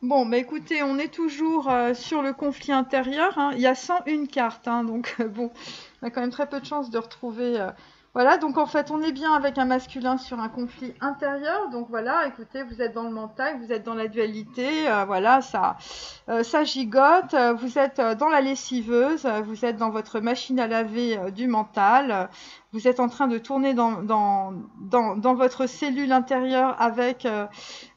Bon, bah écoutez, on est toujours sur le conflit intérieur. Hein. Il y a 101 cartes, hein, donc bon, on a quand même très peu de chances de retrouver... Voilà, donc en fait, on est bien avec un masculin sur un conflit intérieur. Donc voilà, écoutez, vous êtes dans le mental, vous êtes dans la dualité, voilà, ça gigote. Vous êtes dans la lessiveuse, vous êtes dans votre machine à laver du mental. Vous êtes en train de tourner dans votre cellule intérieure avec,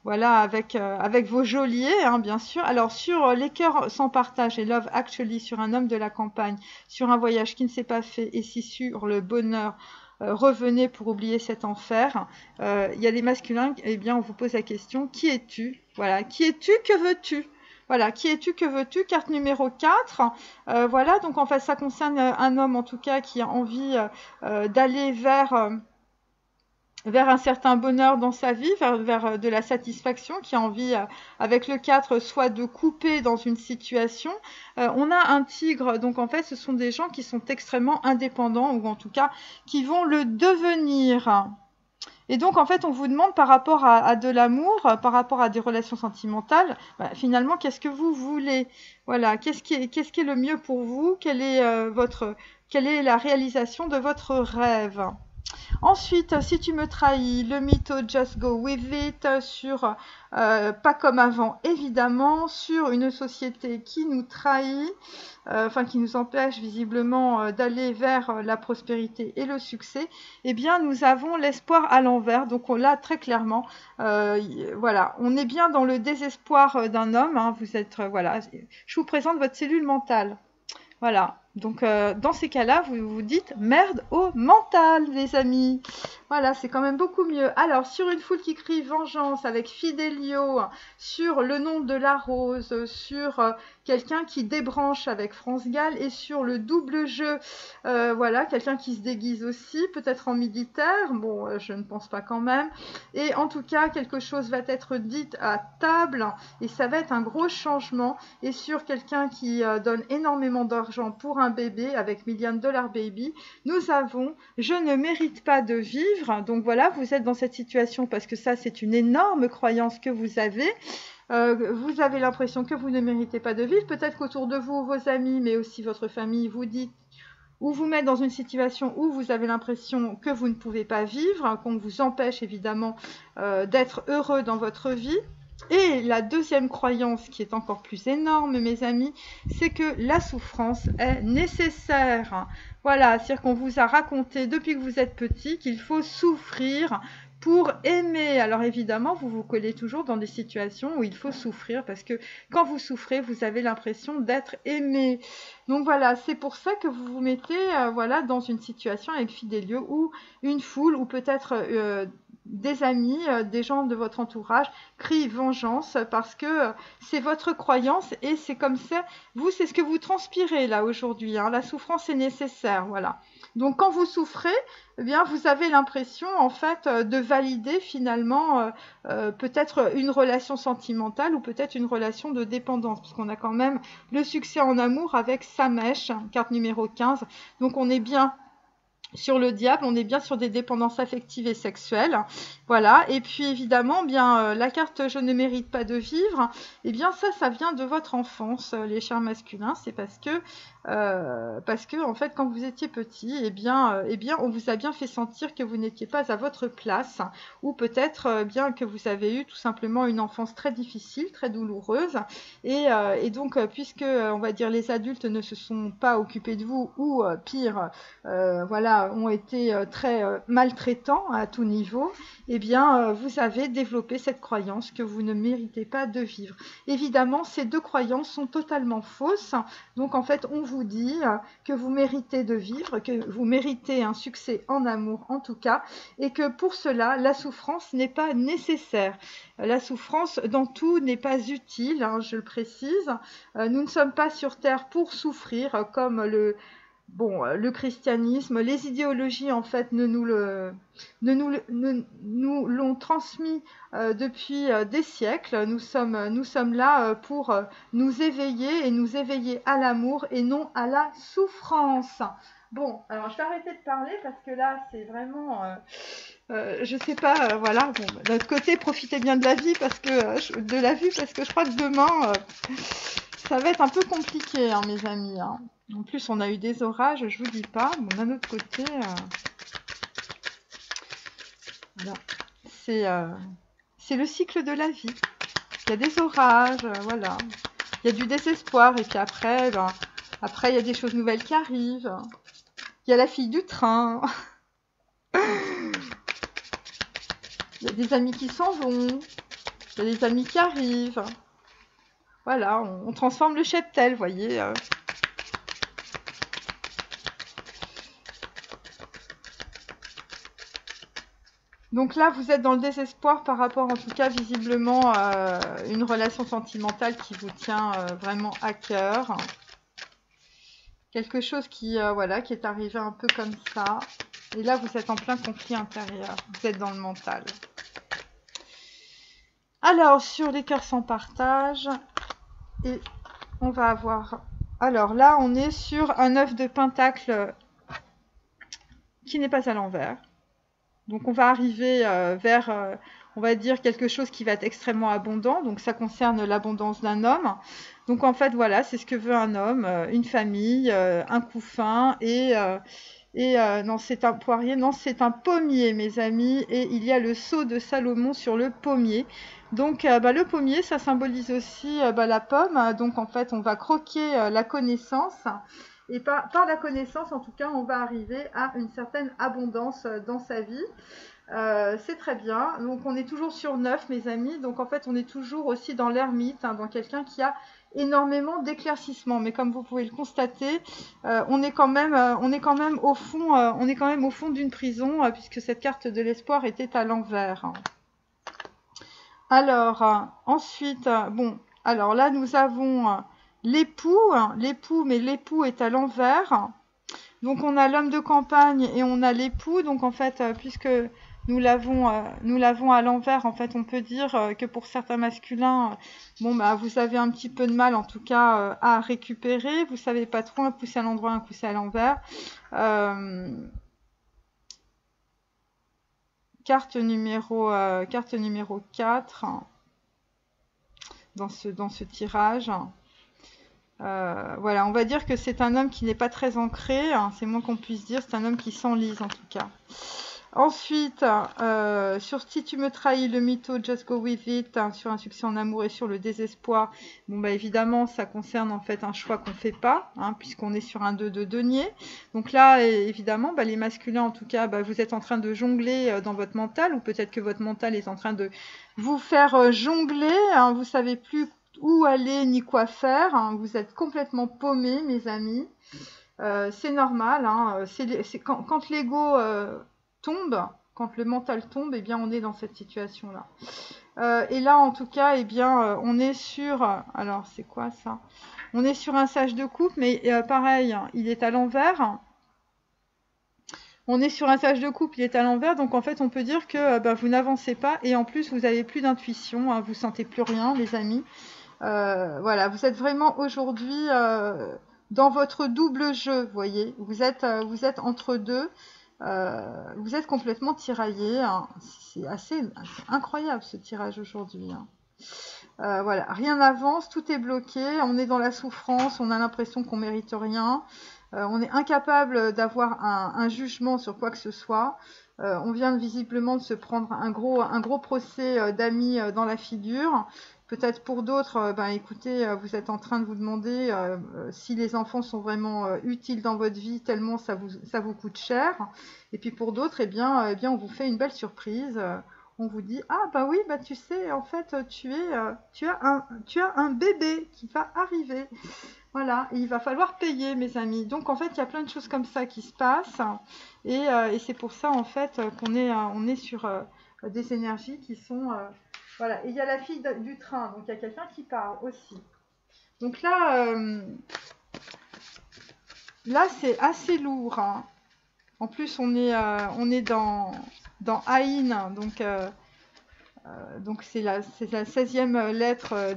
voilà, avec vos geôliers, hein, bien sûr. Alors, sur les cœurs sans partage et Love Actually, sur un homme de la campagne, sur un voyage qui ne s'est pas fait, et si sur le bonheur, revenez pour oublier cet enfer. Il y a des masculins, eh bien, on vous pose la question, qui es-tu? Voilà, qui es-tu? Que veux-tu? Voilà, qui es-tu, que veux-tu? Carte numéro 4. Voilà, donc en fait, ça concerne un homme en tout cas qui a envie d'aller vers un certain bonheur dans sa vie, vers de la satisfaction, qui a envie, avec le 4, soit de couper dans une situation. On a un tigre, donc en fait, ce sont des gens qui sont extrêmement indépendants, ou en tout cas, qui vont le devenir. Et donc, en fait, on vous demande par rapport à de l'amour, par rapport à des relations sentimentales, bah, finalement, qu'est-ce que vous voulez? Voilà, qu'est-ce qui est le mieux pour vous? Quelle est la réalisation de votre rêve? Ensuite, si tu me trahis, le mytho Just Go With It, sur pas comme avant, évidemment, sur une société qui nous trahit, qui nous empêche visiblement d'aller vers la prospérité et le succès, eh bien, nous avons l'espoir à l'envers. Donc là, très clairement, voilà, on est bien dans le désespoir d'un homme. Hein, vous êtes, voilà, je vous présente votre cellule mentale. Voilà, donc dans ces cas-là, vous vous dites merde au mental, les amis. Voilà, c'est quand même beaucoup mieux. Alors, sur une foule qui crie vengeance avec Fidelio, sur le nom de la rose, sur quelqu'un qui débranche avec France Gall et sur le double jeu, voilà, quelqu'un qui se déguise aussi, peut-être en militaire, bon, je ne pense pas quand même. Et en tout cas, quelque chose va être dit à table et ça va être un gros changement. Et sur quelqu'un qui donne énormément d'argent pour un bébé avec $1 million Baby, nous avons « Je ne mérite pas de vivre ». Donc voilà, vous êtes dans cette situation parce que ça, c'est une énorme croyance que vous avez. Vous avez l'impression que vous ne méritez pas de vivre. Peut-être qu'autour de vous, vos amis, mais aussi votre famille, vous dit ou vous met dans une situation où vous avez l'impression que vous ne pouvez pas vivre, qu'on vous empêche évidemment d'être heureux dans votre vie. Et la deuxième croyance qui est encore plus énorme, mes amis, c'est que la souffrance est nécessaire. Voilà, c'est-à-dire qu'on vous a raconté depuis que vous êtes petit qu'il faut souffrir pour aimer. Alors évidemment, vous vous collez toujours dans des situations où il faut souffrir parce que quand vous souffrez, vous avez l'impression d'être aimé. Donc voilà, c'est pour ça que vous vous mettez voilà, dans une situation avec Fidélio ou une foule ou peut-être des amis, des gens de votre entourage crient vengeance parce que c'est votre croyance et c'est comme ça. Vous, c'est ce que vous transpirez là aujourd'hui. Hein. La souffrance est nécessaire, voilà. Donc quand vous souffrez, eh bien vous avez l'impression en fait de valider finalement peut-être une relation sentimentale ou peut-être une relation de dépendance, puisqu'on a quand même le succès en amour avec Samèche, carte numéro 15. Donc on est bien sur le diable, on est bien sur des dépendances affectives et sexuelles, voilà. Et puis évidemment, bien la carte je ne mérite pas de vivre, eh bien ça vient de votre enfance, les chers masculins. C'est parce que en fait quand vous étiez petit, eh bien on vous a bien fait sentir que vous n'étiez pas à votre place, ou peut-être bien que vous avez eu tout simplement une enfance très difficile, très douloureuse, et donc puisque on va dire les adultes ne se sont pas occupés de vous, ou pire, voilà, ont été très maltraitants à tout niveau, eh bien, vous avez développé cette croyance que vous ne méritez pas de vivre. Évidemment, ces deux croyances sont totalement fausses. Donc, en fait, on vous dit que vous méritez de vivre, que vous méritez un succès en amour, en tout cas, et que pour cela, la souffrance n'est pas nécessaire. La souffrance dans tout n'est pas utile, hein, je le précise. Nous ne sommes pas sur Terre pour souffrir, comme le christianisme, les idéologies en fait nous l'ont transmis depuis des siècles. Nous sommes là pour nous éveiller à l'amour et non à la souffrance. Bon, alors je vais arrêter de parler parce que là c'est vraiment, je sais pas, voilà. Bon, d'un autre côté, profitez bien de la vie parce que je crois que demain ça va être un peu compliqué, hein, mes amis. Hein. En plus, on a eu des orages, je vous dis pas. Bon, d'un autre côté, voilà. C'est le cycle de la vie. Il y a des orages, voilà. Il y a du désespoir, et puis après, il y a des choses nouvelles qui arrivent. Il y a la fille du train. Il y a des amis qui s'en vont. Il y a des amis qui arrivent. Voilà, on transforme le cheptel, vous voyez. Donc là, vous êtes dans le désespoir par rapport, en tout cas, visiblement, à une relation sentimentale qui vous tient vraiment à cœur. Quelque chose qui est arrivé un peu comme ça. Et là, vous êtes en plein conflit intérieur. Vous êtes dans le mental. Alors, sur les cœurs sans partage, et on va avoir... Alors là, on est sur un 9 de pentacle qui n'est pas à l'envers. Donc on va arriver vers, on va dire, quelque chose qui va être extrêmement abondant. Donc ça concerne l'abondance d'un homme. Donc en fait, voilà, c'est ce que veut un homme, une famille, un couffin non, c'est un poirier, non, c'est un pommier, mes amis. Et il y a le sceau de Salomon sur le pommier. Donc le pommier, ça symbolise aussi la pomme. Donc en fait, on va croquer la connaissance. Et par la connaissance, en tout cas, on va arriver à une certaine abondance dans sa vie. C'est très bien. Donc, on est toujours sur 9, mes amis. Donc, en fait, on est toujours aussi dans l'ermite, hein, dans quelqu'un qui a énormément d'éclaircissement. Mais comme vous pouvez le constater, on est quand même au fond d'une prison, puisque cette carte de l'espoir était à l'envers. Alors, ensuite, alors là, nous avons... l'époux, mais l'époux est à l'envers. Donc on a l'homme de campagne et on a l'époux. Donc en fait, puisque nous l'avons à l'envers, en fait, on peut dire que pour certains masculins, vous avez un petit peu de mal, en tout cas, à récupérer. Vous savez pas trop, un coup c'est à l'endroit, un coup c'est à l'envers. Carte numéro 4 dans ce tirage. Voilà, on va dire que c'est un homme qui n'est pas très ancré, hein, c'est moins qu'on puisse dire, c'est un homme qui s'enlise en tout cas. Ensuite, sur si tu me trahis, le mytho, just go with it, sur un succès en amour et sur le désespoir, bon bah évidemment ça concerne en fait un choix qu'on fait pas, puisqu'on est sur un 2 de denier. Donc là évidemment bah, les masculins en tout cas, bah, vous êtes en train de jongler dans votre mental, ou peut-être que votre mental est en train de vous faire jongler, vous savez plus où aller ni quoi faire, vous êtes complètement paumés mes amis. C'est normal, quand l'ego tombe, quand le mental tombe, eh bien on est dans cette situation-là. Et là en tout cas, eh bien on est sur, alors c'est quoi ça? On est sur un sage de coupe, mais pareil, il est à l'envers. On est sur un sage de coupe, il est à l'envers, donc en fait on peut dire que vous n'avancez pas et en plus vous n'avez plus d'intuition, vous sentez plus rien les amis. Voilà, vous êtes vraiment aujourd'hui dans votre double jeu, vous voyez. Vous êtes entre deux. Vous êtes complètement tiraillé. C'est assez incroyable ce tirage aujourd'hui. Voilà, rien n'avance, tout est bloqué. On est dans la souffrance, on a l'impression qu'on mérite rien. On est incapable d'avoir un jugement sur quoi que ce soit. On vient visiblement de se prendre un gros procès d'amis dans la figure. Peut-être pour d'autres, écoutez, vous êtes en train de vous demander si les enfants sont vraiment utiles dans votre vie, tellement ça vous coûte cher. Et puis pour d'autres, eh bien, on vous fait une belle surprise. On vous dit, ah bah oui, bah tu sais, en fait, tu as un bébé qui va arriver. Voilà, et il va falloir payer, mes amis. Donc en fait, il y a plein de choses comme ça qui se passent. Et c'est pour ça, en fait, qu'on est sur des énergies qui sont... voilà, et il y a la fille du train, donc il y a quelqu'un qui parle aussi. Donc là, c'est assez lourd. En plus, on est dans Aïn, donc c'est la 16e lettre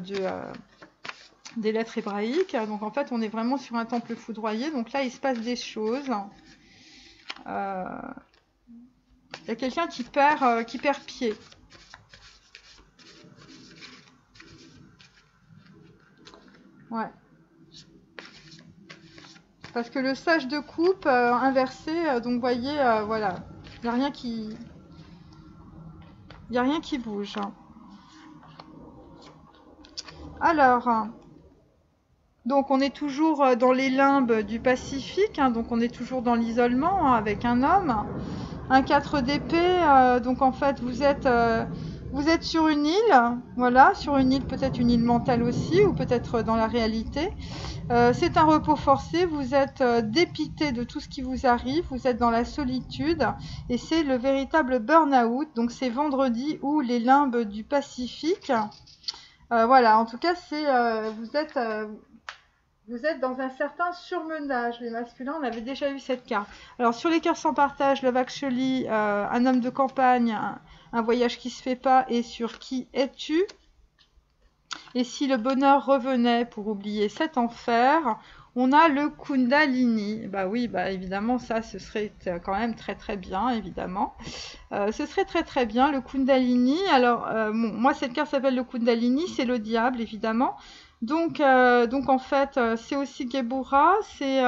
des lettres hébraïques. Donc en fait, on est vraiment sur un temple foudroyé. Donc là, il se passe des choses. Il y a quelqu'un qui perd pied. Ouais. Parce que le sage de coupe inversé, donc vous voyez, voilà, il n'y a rien qui bouge. Alors, donc on est toujours dans les limbes du Pacifique, donc on est toujours dans l'isolement avec un homme. Un 4 d'épée, donc en fait vous êtes sur une île, voilà, sur une île, peut-être une île mentale aussi, ou peut-être dans la réalité. C'est un repos forcé, vous êtes dépité de tout ce qui vous arrive, vous êtes dans la solitude, et c'est le véritable burn-out, donc c'est vendredi ou les limbes du Pacifique. Voilà, en tout cas, vous êtes dans un certain surmenage, les masculins, on avait déjà eu cette carte. Alors sur les cœurs sans partage, Love Actually, un homme de campagne, un voyage qui se fait pas, et sur qui es-tu? Et si le bonheur revenait pour oublier cet enfer, on a le Kundalini. Bah oui, bah évidemment, ça, ce serait quand même très très bien, évidemment. Ce serait très très bien, le Kundalini. Alors, bon, moi, cette carte s'appelle le Kundalini, c'est le diable, évidemment. Donc en fait, c'est aussi Gebura, c'est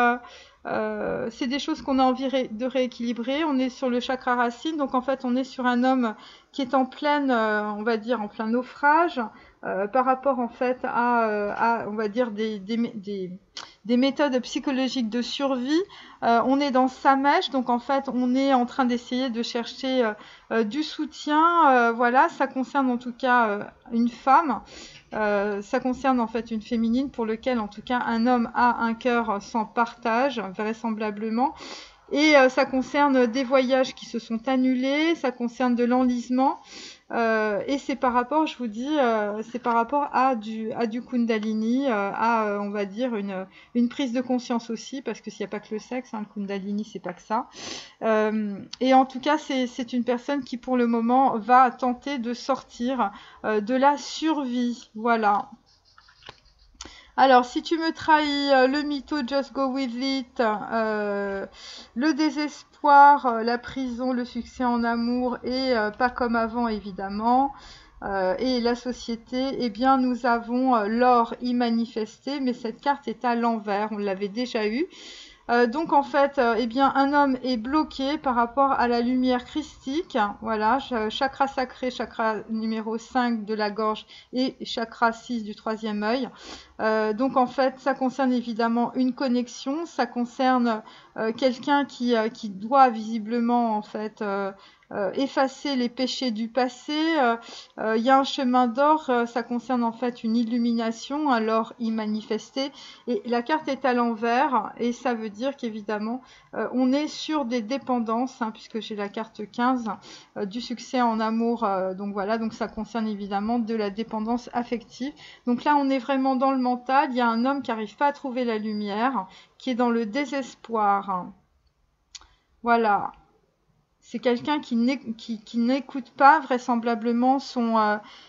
des choses qu'on a envie de rééquilibrer. On est sur le chakra racine, donc en fait, on est sur un homme qui est en pleine, on va dire, en plein naufrage, par rapport en fait à on va dire, des méthodes psychologiques de survie. On est dans sa mèche, donc en fait, on est en train d'essayer de chercher du soutien. Voilà, ça concerne en tout cas une femme. Ça concerne en fait une féminine pour lequel en tout cas un homme a un cœur sans partage, vraisemblablement. Et ça concerne des voyages qui se sont annulés, ça concerne de l'enlisement. Et c'est par rapport, je vous dis, c'est par rapport à du Kundalini, on va dire, une prise de conscience aussi, parce que s'il n'y a pas que le sexe, le Kundalini, c'est pas que ça. Et en tout cas, c'est une personne qui, pour le moment, va tenter de sortir de la survie. Voilà. Alors, si tu me trahis, le mytho, just go with it, le désespoir, la prison, le succès en amour et pas comme avant, évidemment, et la société, eh bien, nous avons l'or immanifesté, mais cette carte est à l'envers, on l'avait déjà eu. Donc en fait, eh bien, un homme est bloqué par rapport à la lumière christique. Voilà, chakra sacré, chakra numéro 5 de la gorge et chakra 6 du troisième œil. Donc en fait, ça concerne évidemment une connexion, ça concerne quelqu'un qui doit visiblement en fait effacer les péchés du passé. Il y a un chemin d'or, ça concerne en fait une illumination, alors y manifester. Et la carte est à l'envers et ça veut dire qu'évidemment on est sur des dépendances, hein, puisque j'ai la carte 15 du succès en amour. Donc voilà, donc ça concerne évidemment de la dépendance affective. Donc là on est vraiment dans le mental. Il y a un homme qui n'arrive pas à trouver la lumière, qui est dans le désespoir. Voilà. C'est quelqu'un qui n'écoute pas vraisemblablement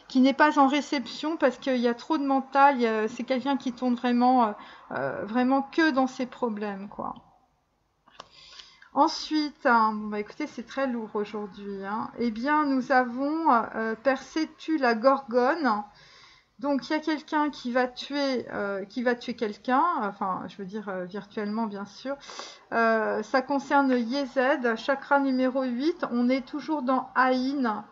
qui n'est pas en réception parce qu'il y a trop de mental. C'est quelqu'un qui tourne vraiment, vraiment que dans ses problèmes, quoi. Ensuite, bon, bah, écoutez, c'est très lourd aujourd'hui, hein. Eh bien, nous avons Persétu la Gorgone. Donc, il y a quelqu'un qui va tuer quelqu'un, enfin, je veux dire virtuellement, bien sûr. Ça concerne Yézed, chakra numéro 8. On est toujours dans Aïn.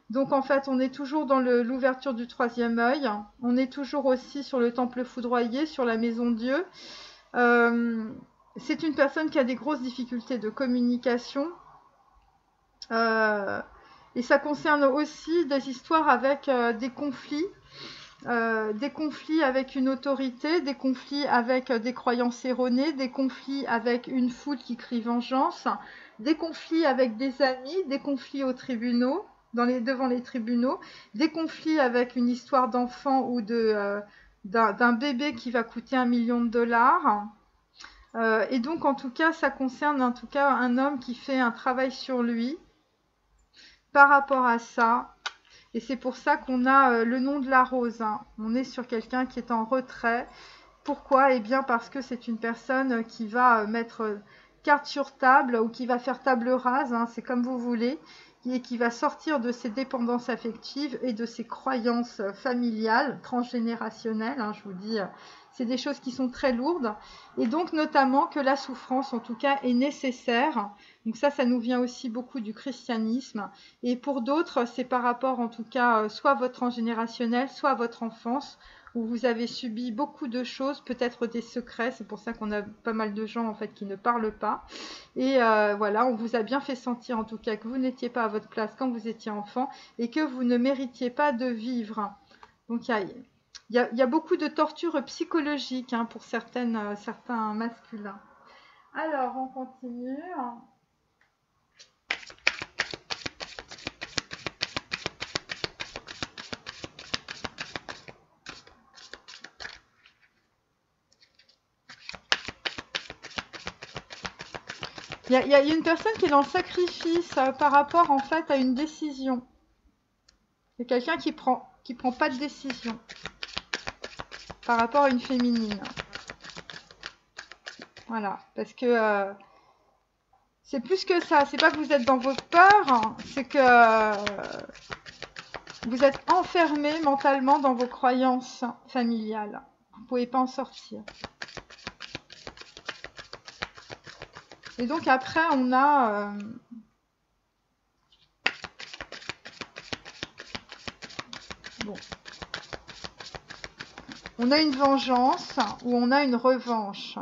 Donc, en fait, on est toujours dans l'ouverture du troisième œil. On est toujours aussi sur le temple foudroyé, sur la maison Dieu. C'est une personne qui a des grosses difficultés de communication. Et ça concerne aussi des histoires avec des conflits. Des conflits avec une autorité, des conflits avec des croyances erronées, des conflits avec une foule qui crie vengeance, des conflits avec des amis, des conflits aux tribunaux, devant les tribunaux, des conflits avec une histoire d'enfant ou d'un bébé qui va coûter $1 million. Et donc en tout cas, ça concerne en tout cas un homme qui fait un travail sur lui par rapport à ça. Et c'est pour ça qu'on a le nom de la rose, hein. On est sur quelqu'un qui est en retrait. Pourquoi? Eh bien parce que c'est une personne qui va mettre carte sur table ou qui va faire table rase, hein, c'est comme vous voulez, et qui va sortir de ses dépendances affectives et de ses croyances familiales, transgénérationnelles, hein, je vous dis, c'est des choses qui sont très lourdes. Et donc notamment que la souffrance, en tout cas, est nécessaire. Donc ça nous vient aussi beaucoup du christianisme. Et pour d'autres, c'est par rapport, en tout cas, soit à votre transgénérationnel, soit à votre enfance, où vous avez subi beaucoup de choses, peut-être des secrets. C'est pour ça qu'on a pas mal de gens, en fait, qui ne parlent pas. Et voilà, on vous a bien fait sentir, en tout cas, que vous n'étiez pas à votre place quand vous étiez enfant et que vous ne méritiez pas de vivre. Donc il y a beaucoup de tortures psychologiques, hein, pour certains masculins. Alors, on continue. Il y a une personne qui est dans le sacrifice par rapport en fait à une décision. C'est quelqu'un qui prend pas de décision par rapport à une féminine. Voilà, parce que c'est plus que ça. C'est pas que vous êtes dans vos peurs, hein, c'est que vous êtes enfermé mentalement dans vos croyances familiales. Vous ne pouvez pas en sortir. Et donc après, on a bon. On a une vengeance ou on a une revanche.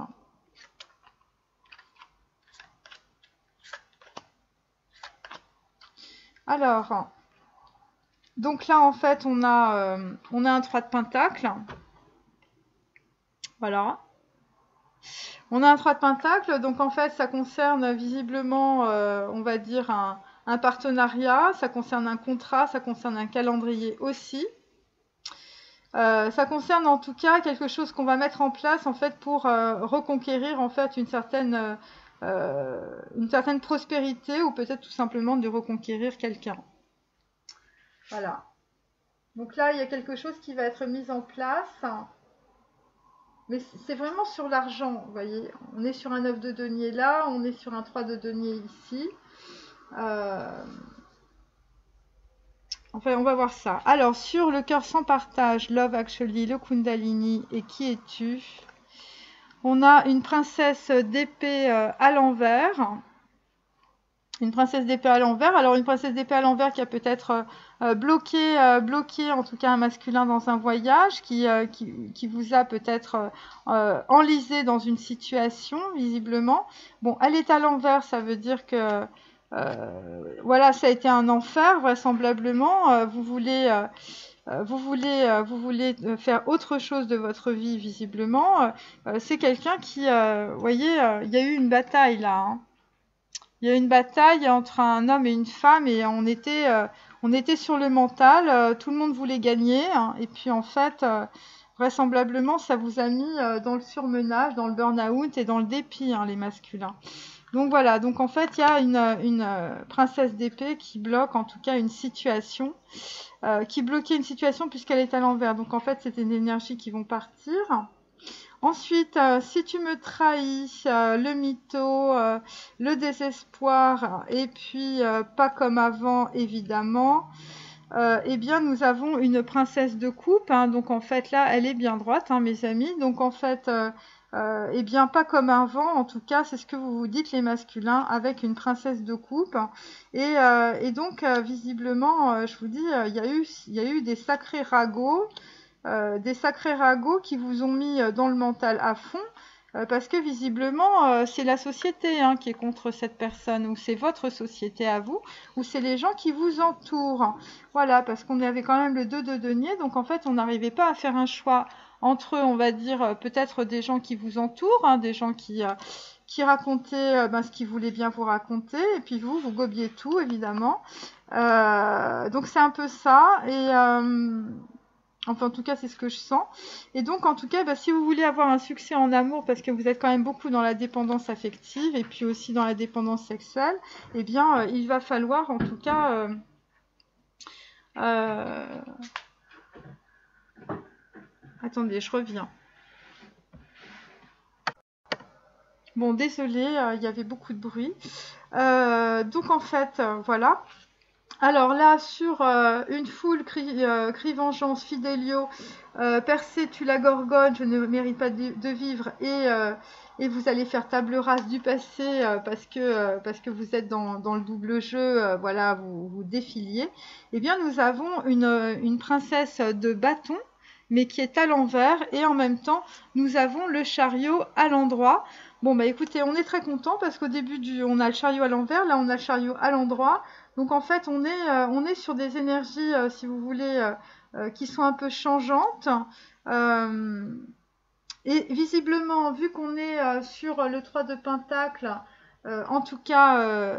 Alors, donc là en fait on a un 3 de pentacle. Voilà. On a un 3 de pentacle, donc en fait ça concerne visiblement, on va dire, un partenariat, ça concerne un contrat, ça concerne un calendrier aussi. Ça concerne en tout cas quelque chose qu'on va mettre en place en fait pour reconquérir en fait une certaine prospérité ou peut-être tout simplement de reconquérir quelqu'un. Voilà. Donc là, il y a quelque chose qui va être mis en place. Mais c'est vraiment sur l'argent, vous voyez. On est sur un 9 de denier là, on est sur un 3 de denier ici. Enfin, on va voir ça. Alors, sur le cœur sans partage, Love Actually, le Kundalini et Qui es-tu? On a une princesse d'épée à l'envers. Une princesse d'épée à l'envers. Alors une princesse d'épée à l'envers qui a peut-être bloqué, en tout cas un masculin dans un voyage, qui vous a peut-être enlisé dans une situation, visiblement. Bon, elle est à l'envers, ça veut dire que voilà, ça a été un enfer, vraisemblablement. Vous voulez faire autre chose de votre vie, visiblement. C'est quelqu'un qui, vous voyez, il y a eu une bataille là, hein. Il y a eu une bataille entre un homme et une femme et on était sur le mental, tout le monde voulait gagner, hein. Et puis en fait, vraisemblablement, ça vous a mis dans le surmenage, dans le burn-out et dans le dépit, hein, les masculins. Donc voilà, donc en fait, il y a une princesse d'épée qui bloque en tout cas une situation, qui bloquait une situation puisqu'elle est à l'envers. Donc en fait, c'est une énergie qui vont partir. Ensuite, si tu me trahis, le mytho, le désespoir, et puis pas comme avant, évidemment, eh bien, nous avons une princesse de coupe, hein. Donc en fait, là, elle est bien droite, hein, mes amis. Donc en fait, eh bien, pas comme avant, en tout cas, c'est ce que vous vous dites, les masculins, avec une princesse de coupe. Et donc, visiblement, je vous dis, il y a eu des sacrés ragots. Qui vous ont mis dans le mental à fond, parce que visiblement, c'est la société, hein, qui est contre cette personne, ou c'est votre société à vous, ou c'est les gens qui vous entourent. Voilà, parce qu'on avait quand même le 2 de denier, donc en fait, on n'arrivait pas à faire un choix entre, on va dire, peut-être des gens qui vous entourent, hein, des gens qui racontaient ce qu'ils voulaient bien vous raconter, et puis vous gobiez tout, évidemment. Donc c'est un peu ça, et... enfin, en tout cas, c'est ce que je sens. Et donc, en tout cas, si vous voulez avoir un succès en amour, parce que vous êtes quand même beaucoup dans la dépendance affective et puis aussi dans la dépendance sexuelle, eh bien, il va falloir, en tout cas... attendez, je reviens. Bon, désolé, il y avait beaucoup de bruit. Donc, en fait, voilà. Alors là, sur une foule crie vengeance, Fidelio, percé, tue la gorgone, je ne mérite pas de vivre, et vous allez faire table rase du passé parce que vous êtes dans le double jeu, voilà, vous défiliez. Eh bien, nous avons une princesse de bâton, mais qui est à l'envers, et en même temps, nous avons le chariot à l'endroit. Bon, bah écoutez, on est très content parce qu'au début, on a le chariot à l'envers, là on a le chariot à l'endroit. Donc en fait, on est sur des énergies, si vous voulez, qui sont un peu changeantes. Et visiblement, vu qu'on est sur le 3 de Pentacle, en tout cas,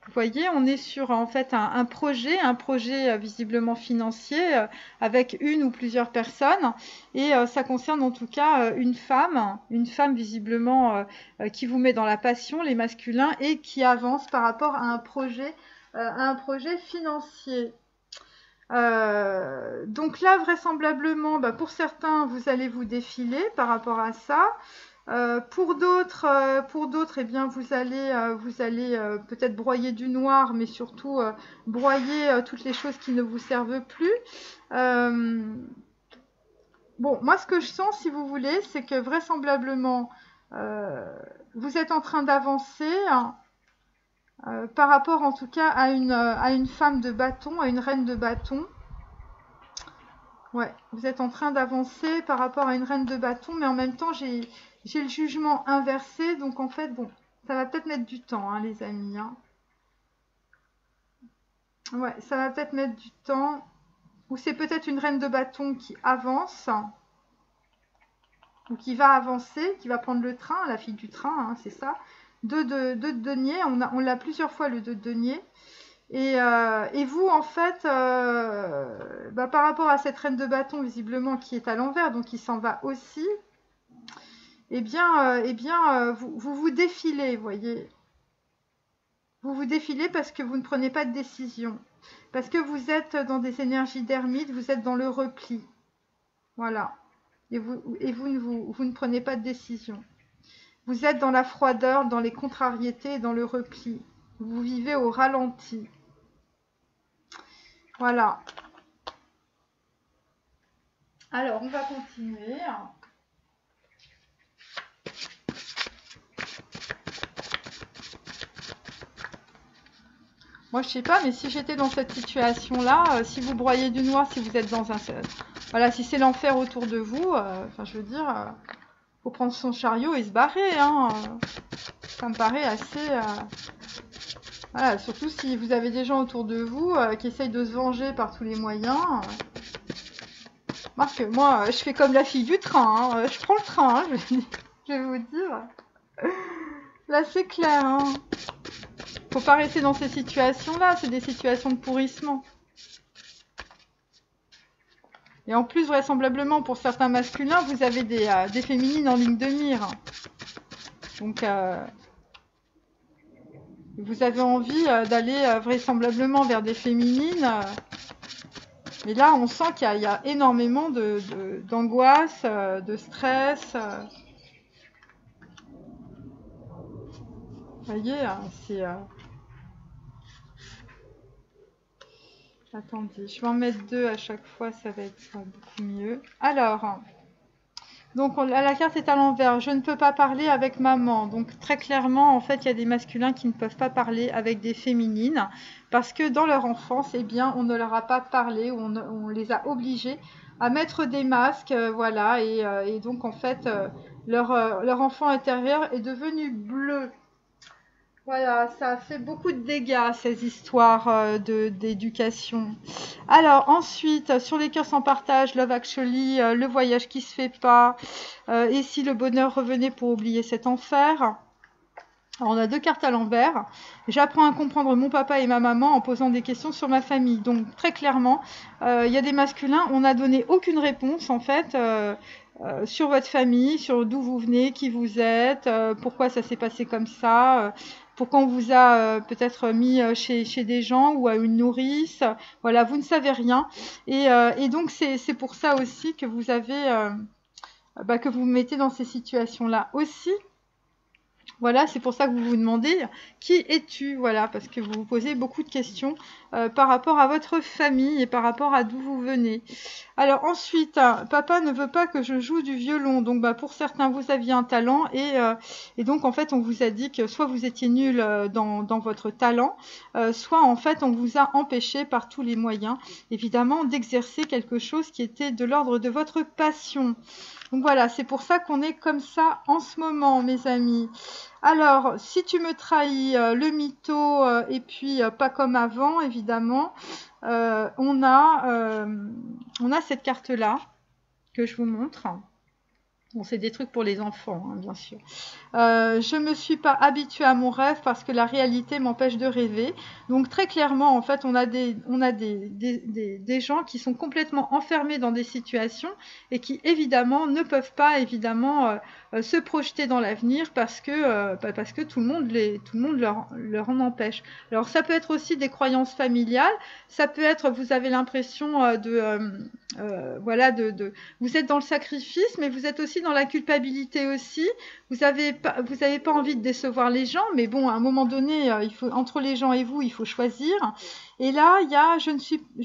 vous voyez, on est sur en fait un projet visiblement financier avec une ou plusieurs personnes. Et ça concerne en tout cas une femme visiblement qui vous met dans la passion, les masculins, et qui avance par rapport à un projet financier. Donc là, vraisemblablement, pour certains, vous allez vous défiler par rapport à ça. Pour d'autres, eh bien, vous allez peut-être broyer du noir, mais surtout broyer toutes les choses qui ne vous servent plus. Bon, moi, ce que je sens, si vous voulez, c'est que vraisemblablement, vous êtes en train d'avancer, hein, par rapport en tout cas à une femme de bâton, à une reine de bâton. Ouais, vous êtes en train d'avancer par rapport à une reine de bâton, mais en même temps, j'ai le jugement inversé, donc en fait, bon, ça va peut-être mettre du temps, hein, les amis, hein. Ouais, ça va peut-être mettre du temps. Ou c'est peut-être une reine de bâton qui avance, ou qui va avancer, qui va prendre le train, la fille du train, hein, c'est ça. Deux de denier, on l'a plusieurs fois le 2 de denier. Et vous, en fait, par rapport à cette reine de bâton, visiblement, qui est à l'envers, donc qui s'en va aussi, eh bien, vous vous défilez, vous voyez. Vous vous défilez parce que vous ne prenez pas de décision. Parce que vous êtes dans des énergies d'ermite, vous êtes dans le repli. Voilà. Et vous ne prenez pas de décision. Vous êtes dans la froideur, dans les contrariétés et dans le repli. Vous vivez au ralenti. Voilà. Alors, on va continuer. Moi, je sais pas, mais si j'étais dans cette situation-là, si vous broyez du noir, si vous êtes dans un... Voilà, si c'est l'enfer autour de vous, enfin, je veux dire, faut prendre son chariot et se barrer, hein. Ça me paraît assez... Voilà, surtout si vous avez des gens autour de vous qui essayent de se venger par tous les moyens. Marc, moi, je fais comme la fille du train, hein. Je prends le train, hein, je vais vous dire. Là, c'est clair, hein. Faut pas rester dans ces situations-là, c'est des situations de pourrissement. Et en plus, vraisemblablement, pour certains masculins, vous avez des féminines en ligne de mire. Donc, vous avez envie d'aller vraisemblablement vers des féminines. Mais là, on sent qu'il y a énormément d'angoisse, de stress. Vous voyez, c'est... Attendez, je vais en mettre 2 à chaque fois, ça va être beaucoup mieux. Alors, donc la carte est à l'envers. Je ne peux pas parler avec maman. Donc très clairement, en fait, il y a des masculins qui ne peuvent pas parler avec des féminines parce que dans leur enfance, eh bien, on ne leur a pas parlé, on les a obligés à mettre des masques, voilà. Et donc en fait, leur enfant intérieur est devenu bleu. Voilà, ça a fait beaucoup de dégâts, ces histoires d'éducation. Alors, ensuite, sur les cœurs sans partage, Love Actually, le voyage qui se fait pas, et si le bonheur revenait pour oublier cet enfer. Alors, on a 2 cartes à l'envers. J'apprends à comprendre mon papa et ma maman en posant des questions sur ma famille. Donc, très clairement, il y a des masculins, on n'a donné aucune réponse, en fait, sur votre famille, sur d'où vous venez, qui vous êtes, pourquoi ça s'est passé comme ça, pourquoi on vous a peut-être mis chez des gens ou à une nourrice. Voilà, vous ne savez rien. Et donc, c'est pour ça aussi que vous avez, que vous vous mettez dans ces situations-là aussi. Voilà, c'est pour ça que vous vous demandez qui es-tu, voilà, parce que vous vous posez beaucoup de questions par rapport à votre famille et par rapport à d'où vous venez. Alors ensuite, papa ne veut pas que je joue du violon, donc pour certains vous aviez un talent et donc en fait on vous a dit que soit vous étiez nul dans votre talent, soit en fait on vous a empêché par tous les moyens, évidemment, d'exercer quelque chose qui était de l'ordre de votre passion. Donc voilà, c'est pour ça qu'on est comme ça en ce moment, mes amis. Alors, si tu me trahis, le mytho, et puis pas comme avant, évidemment, on a cette carte-là que je vous montre. Bon, c'est des trucs pour les enfants, hein, bien sûr. Je me suis pas habituée à mon rêve parce que la réalité m'empêche de rêver. Donc très clairement, en fait, on a des gens qui sont complètement enfermés dans des situations et qui évidemment ne peuvent pas se projeter dans l'avenir parce que tout le monde leur en empêche. Alors ça peut être aussi des croyances familiales. Ça peut être, vous avez l'impression vous êtes dans le sacrifice, mais vous êtes aussi dans la culpabilité aussi. Vous avez pas envie de décevoir les gens, mais bon, à un moment donné, entre les gens et vous, il faut choisir. Et là, il y a je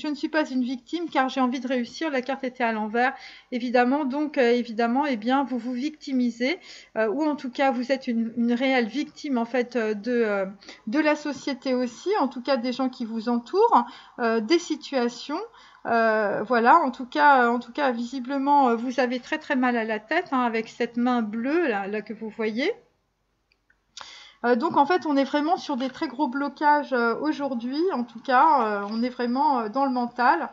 ne suis pas une victime car j'ai envie de réussir. La carte était à l'envers, évidemment. Donc, évidemment, eh bien, vous vous victimisez, ou en tout cas, vous êtes une réelle victime en fait de la société aussi, en tout cas des gens qui vous entourent, des situations. Voilà, en tout cas, visiblement, vous avez très très mal à la tête hein, avec cette main bleue là que vous voyez. Donc en fait, on est vraiment sur des très gros blocages aujourd'hui. En tout cas, on est vraiment dans le mental.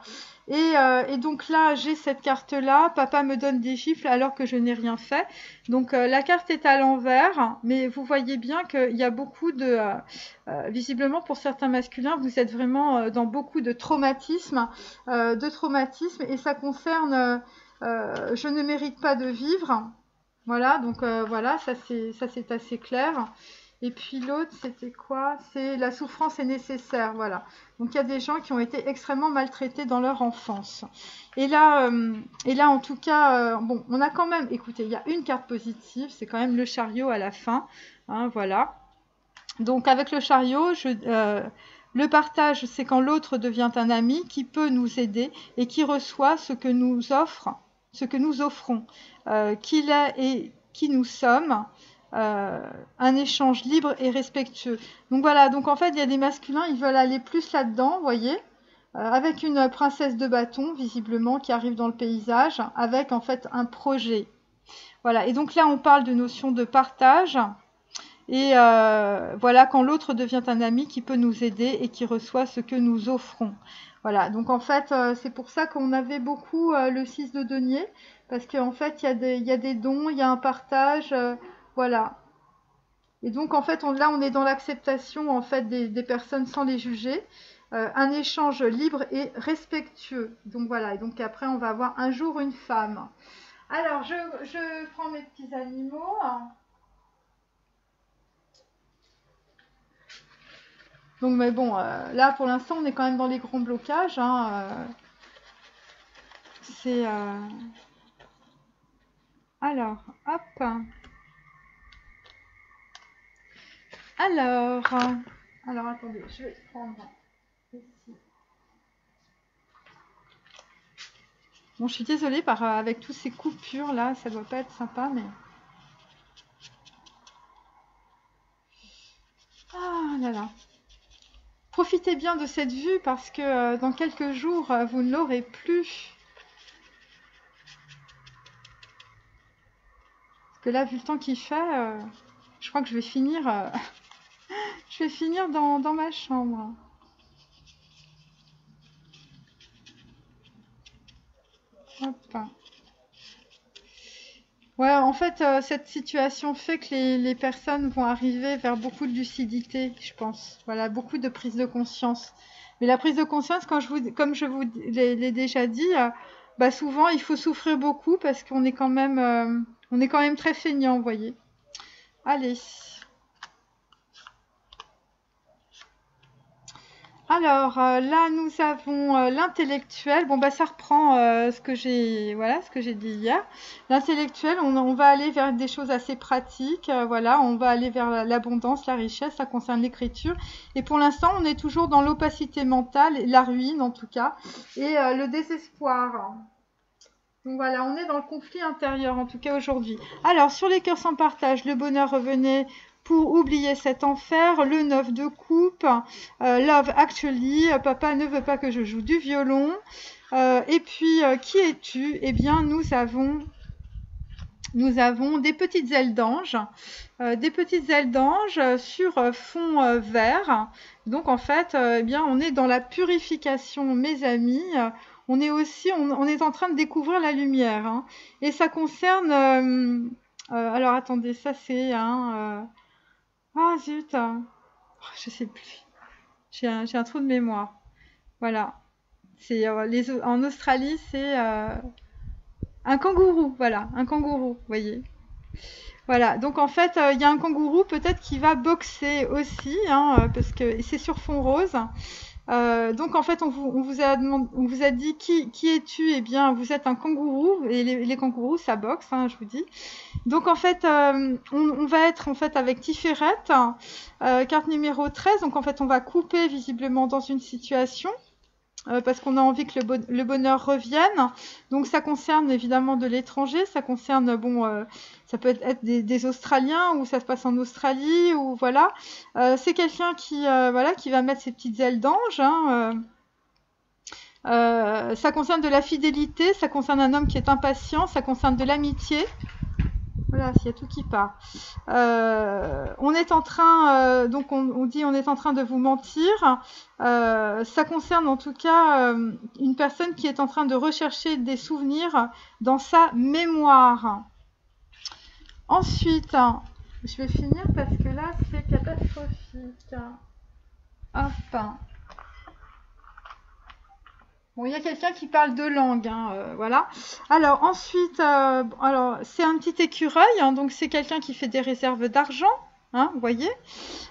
Et donc là, j'ai cette carte-là. Papa me donne des gifles alors que je n'ai rien fait. Donc la carte est à l'envers, mais vous voyez bien qu'il y a beaucoup de... visiblement, pour certains masculins, vous êtes vraiment dans beaucoup de traumatisme. Et ça concerne je ne mérite pas de vivre. Voilà, donc voilà, ça c'est assez clair. Et puis l'autre, c'était quoi? C'est la souffrance est nécessaire, voilà. Donc il y a des gens qui ont été extrêmement maltraités dans leur enfance. Et là, en tout cas, bon, on a quand même, écoutez, il y a une carte positive, c'est quand même le chariot à la fin, hein, voilà. Donc avec le chariot, le partage, c'est quand l'autre devient un ami qui peut nous aider et qui reçoit ce que nous offrons, qu'il est et qui nous sommes. un échange libre et respectueux. Donc voilà, donc en fait, il y a des masculins, ils veulent aller plus là-dedans, vous voyez, avec une princesse de bâton, visiblement, qui arrive dans le paysage, avec en fait un projet. Voilà, et donc là, on parle de notion de partage. Et voilà, quand l'autre devient un ami qui peut nous aider et qui reçoit ce que nous offrons. Voilà, donc en fait, c'est pour ça qu'on avait beaucoup le 6 de denier, parce qu'en fait, il y a des dons, il y a un partage, voilà. Et donc, en fait, là, on est dans l'acceptation en fait, des personnes sans les juger, un échange libre et respectueux. Donc voilà, et donc après, on va avoir un jour une femme. Alors, je prends mes petits animaux. Donc, mais bon, là, pour l'instant, on est quand même dans les grands blocages. Hein, c'est... Alors, hop. Alors, attendez, je vais prendre ici. Bon, je suis désolée, avec tous ces coupures là, ça doit pas être sympa, mais... Ah là là. Profitez bien de cette vue parce que dans quelques jours, vous ne l'aurez plus. Parce que là, vu le temps qu'il fait, je crois que je vais finir, je vais finir dans ma chambre. Hop. Ouais, en fait, cette situation fait que les personnes vont arriver vers beaucoup de lucidité, je pense. Voilà, beaucoup de prise de conscience. Mais la prise de conscience, comme je vous l'ai déjà dit, bah souvent il faut souffrir beaucoup parce qu'on est quand même, très feignant, vous voyez. Allez. Alors là, nous avons l'intellectuel. Bon, bah ça reprend ce que j'ai dit hier. L'intellectuel, on va aller vers des choses assez pratiques. Voilà, on va aller vers l'abondance, la richesse. Ça concerne l'écriture. Et pour l'instant, on est toujours dans l'opacité mentale, la ruine en tout cas, et le désespoir. Donc voilà, on est dans le conflit intérieur en tout cas aujourd'hui. Alors, sur les cœurs sans partage, le bonheur revenait pour oublier cet enfer, le 9 de coupe, Love Actually, papa ne veut pas que je joue du violon. Et puis, qui es-tu? Eh bien, nous avons des petites ailes d'ange, sur fond vert. Donc en fait, eh bien, on est dans la purification, mes amis. On est en train de découvrir la lumière. Hein. Et ça concerne... alors attendez, ça c'est un... Ah zut, je sais plus. J'ai un trou de mémoire. Voilà. C'est en Australie, c'est un kangourou. Voilà, un kangourou, vous voyez. Voilà, donc en fait, il y a un kangourou peut-être qui va boxer aussi, hein, parce que c'est sur fond rose. Donc en fait, on vous a dit qui es-tu? Eh bien, vous êtes un kangourou et les kangourous ça boxe, hein, je vous dis. Donc en fait, on va être en fait avec Tiferet, carte numéro 13. Donc en fait, on va couper visiblement dans une situation. Parce qu'on a envie que le bonheur revienne. Donc ça concerne évidemment de l'étranger, ça concerne, ça peut être des Australiens ou ça se passe en Australie ou voilà. C'est quelqu'un qui va mettre ses petites ailes d'ange. Hein, ça concerne de la fidélité, ça concerne un homme qui est impatient, ça concerne de l'amitié. Voilà, s'il y a tout qui part. On est en train, donc on dit on est en train de vous mentir. Ça concerne en tout cas une personne qui est en train de rechercher des souvenirs dans sa mémoire. Ensuite, je vais finir parce que là c'est catastrophique. Hop. Bon, il y a quelqu'un qui parle deux langues, hein, voilà. Alors ensuite, c'est un petit écureuil, hein, donc c'est quelqu'un qui fait des réserves d'argent, hein, vous voyez.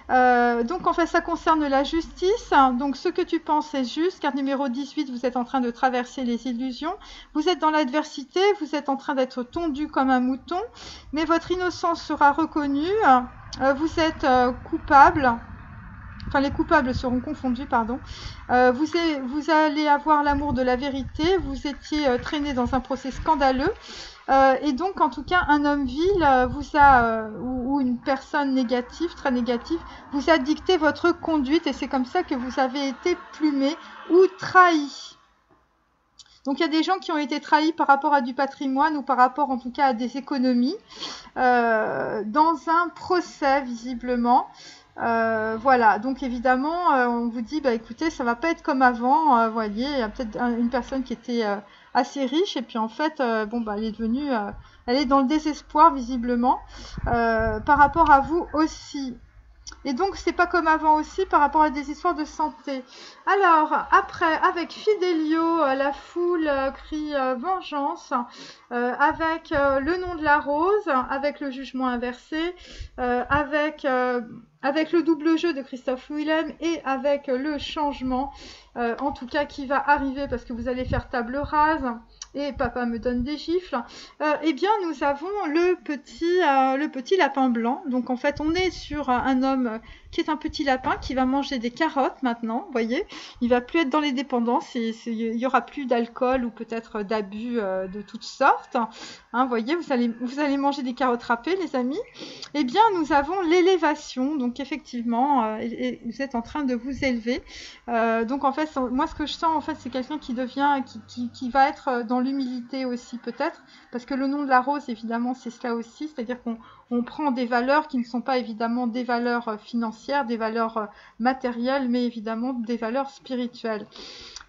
Donc en fait, ça concerne la justice. Hein, donc ce que tu penses est juste. Carte numéro 18, vous êtes en train de traverser les illusions. Vous êtes dans l'adversité, vous êtes en train d'être tondu comme un mouton, mais votre innocence sera reconnue. Vous êtes coupable. enfin les coupables seront confondus, pardon. Vous allez avoir l'amour de la vérité, vous étiez traîné dans un procès scandaleux, et donc en tout cas un homme vil vous a, ou une personne négative, très négative, vous a dicté votre conduite, et c'est comme ça que vous avez été plumé ou trahi. Donc il y a des gens qui ont été trahis par rapport à du patrimoine ou par rapport en tout cas à des économies dans un procès visiblement. Voilà, donc évidemment on vous dit bah écoutez ça va pas être comme avant, voyez, il y a peut-être une personne qui était assez riche et puis en fait bon bah elle est devenue elle est dans le désespoir visiblement par rapport à vous aussi. Et donc, c'est pas comme avant aussi par rapport à des histoires de santé. Alors, après, avec Fidelio, la foule crie vengeance, avec le nom de la rose, avec le jugement inversé, avec le double jeu de Christophe Willem et avec le changement, en tout cas qui va arriver parce que vous allez faire table rase. Et papa me donne des gifles. Eh bien, nous avons le petit lapin blanc. Donc, en fait, on est sur un homme qui est un petit lapin qui va manger des carottes maintenant. Vous voyez, il va plus être dans les dépendances. Il y aura plus d'alcool ou peut-être d'abus de toutes sortes. Hein, vous voyez, vous allez manger des carottes râpées, les amis. Eh bien, nous avons l'élévation. Donc, effectivement, vous êtes en train de vous élever. Donc, en fait, moi, ce que je sens, en fait, c'est quelqu'un qui devient, qui va être dans l'humilité aussi peut-être, parce que le nom de la rose évidemment c'est cela aussi, c'est-à-dire qu'on prend des valeurs qui ne sont pas évidemment des valeurs financières, des valeurs matérielles, mais évidemment des valeurs spirituelles.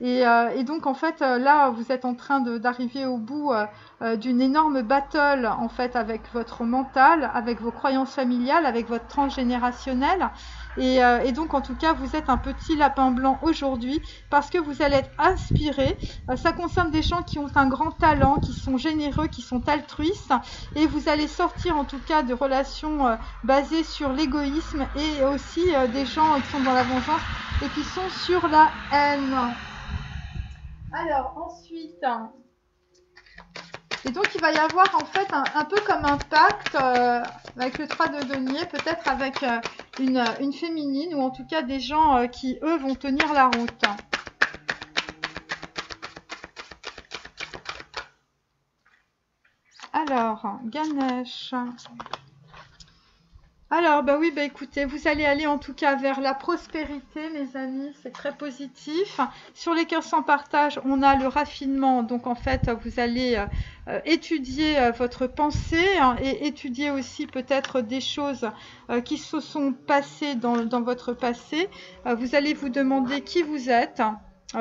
Et donc en fait là vous êtes en train d'arriver au bout d'une énorme battle en fait avec votre mental, avec vos croyances familiales, avec votre transgénérationnel. Et donc en tout cas vous êtes un petit lapin blanc aujourd'hui parce que vous allez être inspiré. Ça concerne des gens qui ont un grand talent, qui sont généreux, qui sont altruistes, et vous allez sortir en tout cas de relations basées sur l'égoïsme et aussi des gens qui sont dans la vengeance et qui sont sur la haine. Alors ensuite, et donc il va y avoir en fait un peu comme un pacte avec le 3 de denier, peut-être avec une féminine ou en tout cas des gens qui eux vont tenir la route. Alors, Ganesh. Alors, bah oui, bah écoutez, vous allez aller en tout cas vers la prospérité, mes amis, c'est très positif. Sur les cœurs sans partage, on a le raffinement, donc en fait, vous allez étudier votre pensée hein, et étudier aussi peut-être des choses qui se sont passées dans votre passé. Vous allez vous demander qui vous êtes.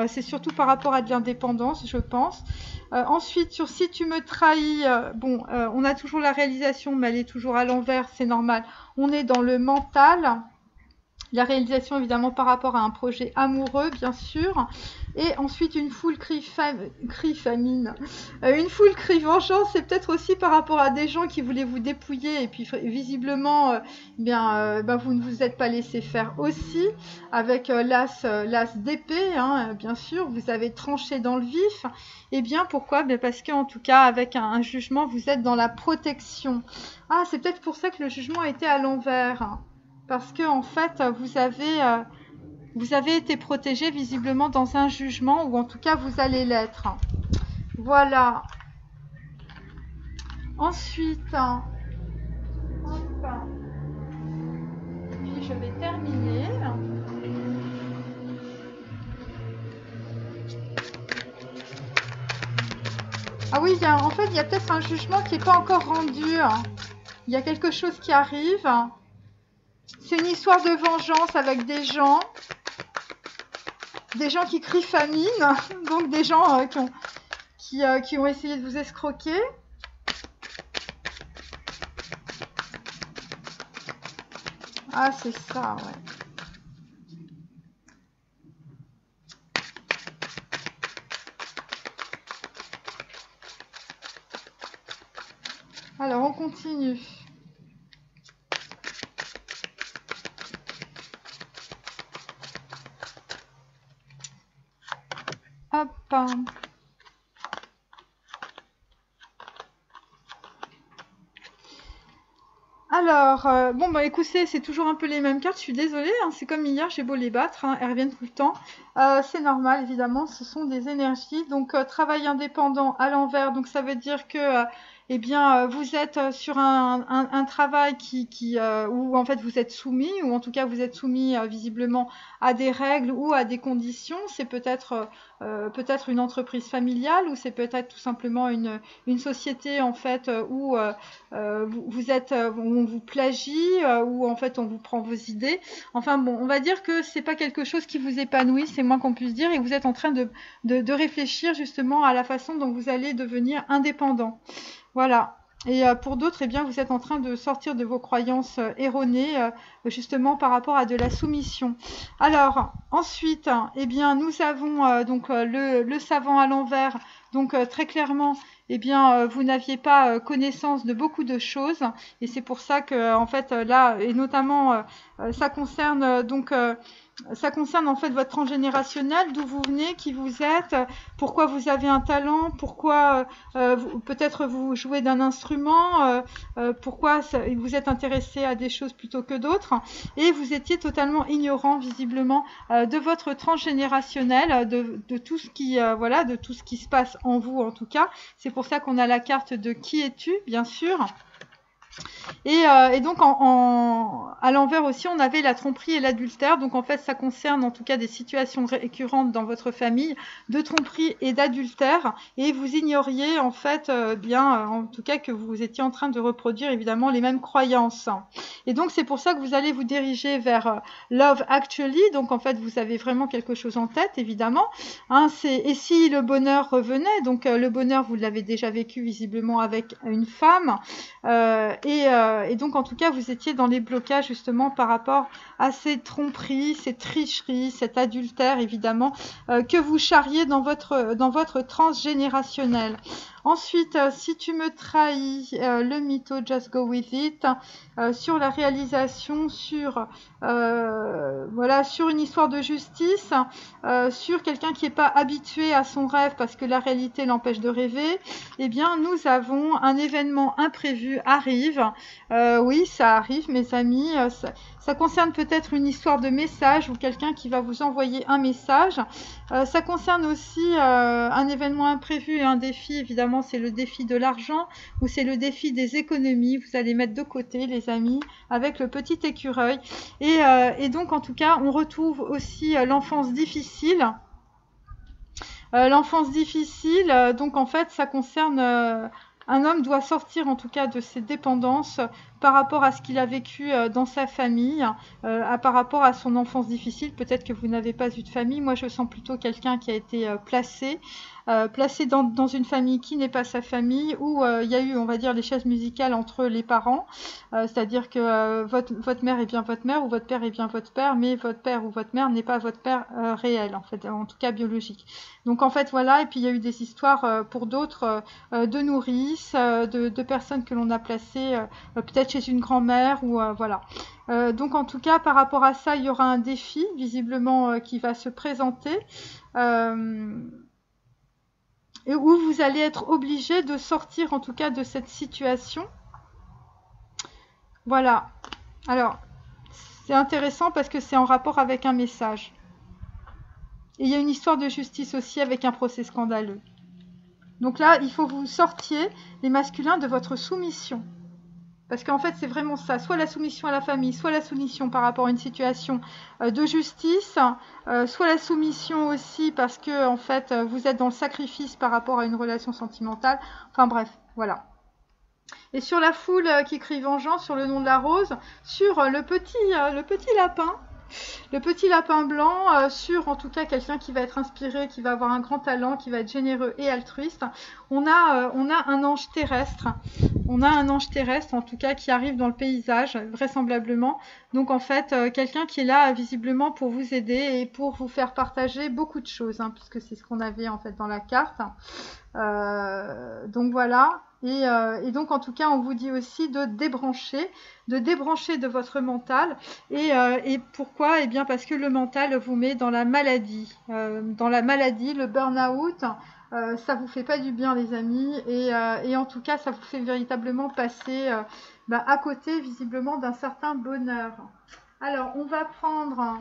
C'est surtout par rapport à de l'indépendance, je pense. Ensuite, sur si tu me trahis, on a toujours la réalisation, mais elle est toujours à l'envers, c'est normal. On est dans le mental. La réalisation, évidemment, par rapport à un projet amoureux, bien sûr. Et ensuite, une foule crie famine. Une foule crie vengeance, c'est peut-être aussi par rapport à des gens qui voulaient vous dépouiller. Et puis, visiblement, vous ne vous êtes pas laissé faire aussi. Avec l'as d'épée, hein, bien sûr, vous avez tranché dans le vif. Et bien, pourquoi parce qu'en tout cas, avec un jugement, vous êtes dans la protection. Ah, c'est peut-être pour ça que le jugement était à l'envers. Parce que en fait, vous avez été protégé visiblement dans un jugement, ou en tout cas, vous allez l'être. Voilà. Ensuite, hop. Et puis je vais terminer. Ah oui, en fait, il y a peut-être un jugement qui n'est pas encore rendu. Il y a quelque chose qui arrive. C'est une histoire de vengeance avec des gens qui crient famine, donc des gens qui ont essayé de vous escroquer. Ah, c'est ça, ouais. Alors, on continue. Hop. Alors, bon, bah écoutez, c'est toujours un peu les mêmes cartes, je suis désolée, hein, c'est comme hier, j'ai beau les battre, hein, elles reviennent tout le temps. C'est normal, évidemment, ce sont des énergies. Donc, travail indépendant à l'envers, donc ça veut dire que, eh bien, vous êtes sur un travail où en fait vous êtes soumis, ou en tout cas vous êtes soumis visiblement à des règles ou à des conditions. C'est peut-être une entreprise familiale, ou c'est peut-être tout simplement une société en fait où où on vous plagie, où en fait on vous prend vos idées. Enfin bon, on va dire que c'est pas quelque chose qui vous épanouit, c'est moins qu'on puisse dire, et vous êtes en train de réfléchir justement à la façon dont vous allez devenir indépendant. Voilà. Et pour d'autres, eh bien, vous êtes en train de sortir de vos croyances erronées, justement par rapport à de la soumission. Alors, ensuite, eh bien, nous avons donc le savant à l'envers. Donc, très clairement, eh bien, vous n'aviez pas connaissance de beaucoup de choses. Et c'est pour ça que, en fait, là, et notamment, ça concerne ça concerne en fait votre transgénérationnel, d'où vous venez, qui vous êtes, pourquoi vous avez un talent, pourquoi peut-être vous jouez d'un instrument, pourquoi vous êtes intéressé à des choses plutôt que d'autres, et vous étiez totalement ignorant visiblement de votre transgénérationnel, de tout ce qui voilà, de tout ce qui se passe en vous en tout cas. C'est pour ça qu'on a la carte de qui es-tu, bien sûr. Et donc à l'envers aussi, on avait la tromperie et l'adultère. Donc en fait, ça concerne en tout cas des situations récurrentes dans votre famille de tromperie et d'adultère. Et vous ignoriez en fait en tout cas que vous étiez en train de reproduire évidemment les mêmes croyances. Et donc c'est pour ça que vous allez vous diriger vers Love Actually. Donc en fait, vous avez vraiment quelque chose en tête évidemment. Hein, et si le bonheur revenait, donc le bonheur, vous l'avez déjà vécu visiblement avec une femme. Et donc, en tout cas, vous étiez dans les blocages justement par rapport à ces tromperies, ces tricheries, cet adultère évidemment que vous charriez dans votre transgénérationnel. Ensuite, si tu me trahis, le mytho, just go with it, sur la réalisation, voilà, sur une histoire de justice, sur quelqu'un qui n'est pas habitué à son rêve parce que la réalité l'empêche de rêver, eh bien, nous avons un événement imprévu arrive. Oui, ça arrive, mes amis. Ça concerne peut-être une histoire de message ou quelqu'un qui va vous envoyer un message. Ça concerne aussi un événement imprévu et un défi. Évidemment, c'est le défi de l'argent ou c'est le défi des économies. Vous allez mettre de côté, les amis, avec le petit écureuil. Et donc, en tout cas, on retrouve aussi l'enfance difficile. L'enfance difficile, donc en fait, ça concerne... un homme doit sortir en tout cas de ses dépendances par rapport à ce qu'il a vécu dans sa famille, par rapport à son enfance difficile. Peut-être que vous n'avez pas eu de famille. Moi, je sens plutôt quelqu'un qui a été placé dans une famille qui n'est pas sa famille, où il y a eu, on va dire, les chaises musicales entre les parents. C'est-à-dire que votre mère est bien votre mère ou votre père est bien votre père, mais votre père ou votre mère n'est pas votre père réel, en fait, en tout cas biologique. Donc en fait voilà, et puis il y a eu des histoires pour d'autres de nourrices, de personnes que l'on a placées peut-être chez une grand-mère ou voilà. Donc en tout cas par rapport à ça, il y aura un défi visiblement qui va se présenter. Et où vous allez être obligé de sortir en tout cas de cette situation. Voilà. Alors, c'est intéressant parce que c'est en rapport avec un message. Et il y a une histoire de justice aussi avec un procès scandaleux. Donc là, il faut que vous sortiez, les masculins, de votre soumission. Parce qu'en fait, c'est vraiment ça. Soit la soumission à la famille, soit la soumission par rapport à une situation de justice, soit la soumission aussi parce que, en fait, vous êtes dans le sacrifice par rapport à une relation sentimentale. Enfin bref, voilà. Et sur la foule qui crie vengeance, sur le nom de la rose, sur le petit lapin. Le petit lapin blanc, sur en tout cas quelqu'un qui va être inspiré, qui va avoir un grand talent, qui va être généreux et altruiste. On a un ange terrestre. On a un ange terrestre en tout cas qui arrive dans le paysage, vraisemblablement. Donc en fait, quelqu'un qui est là visiblement pour vous aider et pour vous faire partager beaucoup de choses, hein, puisque c'est ce qu'on avait en fait dans la carte. Donc voilà. Et donc en tout cas, on vous dit aussi de débrancher de votre mental. Et pourquoi? Eh bien parce que le mental vous met dans la maladie, le burn-out, ça vous fait pas du bien les amis, et en tout cas ça vous fait véritablement passer à côté visiblement d'un certain bonheur. Alors on va prendre,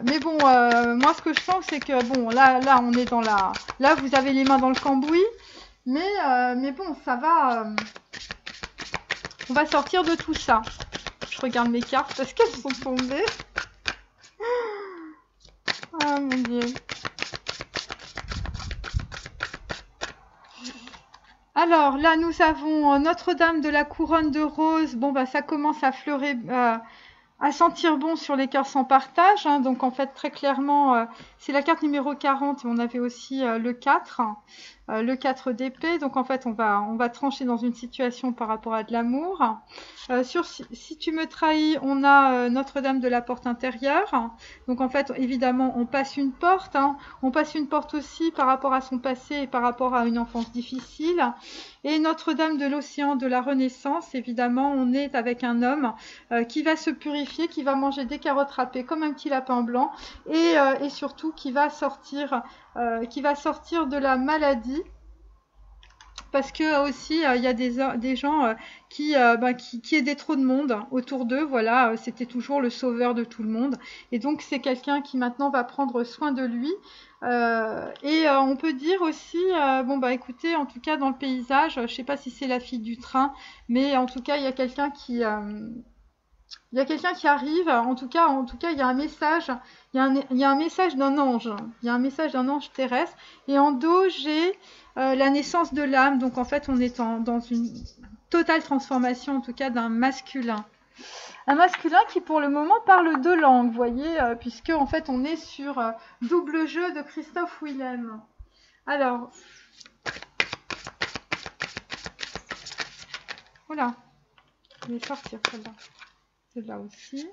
mais bon, moi ce que je sens c'est que bon là on est dans la, là vous avez les mains dans le cambouis, mais bon ça va, on va sortir de tout ça. Je regarde mes cartes parce qu'elles sont tombées. Ah mon Dieu. Alors là, nous avons Notre-Dame de la Couronne de Rose. Bon, bah ça commence à fleurer, à sentir bon sur les cœurs sans partage. Hein. Donc en fait, très clairement, c'est la carte numéro 40. Et on avait aussi le 4 d'épée. Donc en fait, on va trancher dans une situation par rapport à de l'amour. Sur si tu me trahis, on a Notre-Dame de la Porte intérieure. Donc en fait, évidemment, on passe une porte. Hein. On passe une porte aussi par rapport à son passé et par rapport à une enfance difficile. Et Notre-Dame de l'Océan de la Renaissance, évidemment, on est avec un homme qui va se purifier, qui va manger des carottes râpées comme un petit lapin blanc, et surtout qui va sortir de la maladie. Parce que aussi il y a des gens qui aidaient trop de monde autour d'eux, voilà, c'était toujours le sauveur de tout le monde, et donc c'est quelqu'un qui maintenant va prendre soin de lui, et on peut dire aussi, bon bah écoutez, en tout cas dans le paysage, je sais pas si c'est la fille du train, mais en tout cas il y a quelqu'un qui arrive, en tout cas, il y a un message, il y a un message d'un ange, il y a un message d'un ange terrestre, et en dos, j'ai la naissance de l'âme, donc en fait, on est dans une totale transformation, en tout cas, d'un masculin. Un masculin qui, pour le moment, parle deux langues, vous voyez, puisque, en fait, on est sur Double jeu de Christophe Willem. Alors, voilà, je vais sortir celle-là. Celle-là aussi.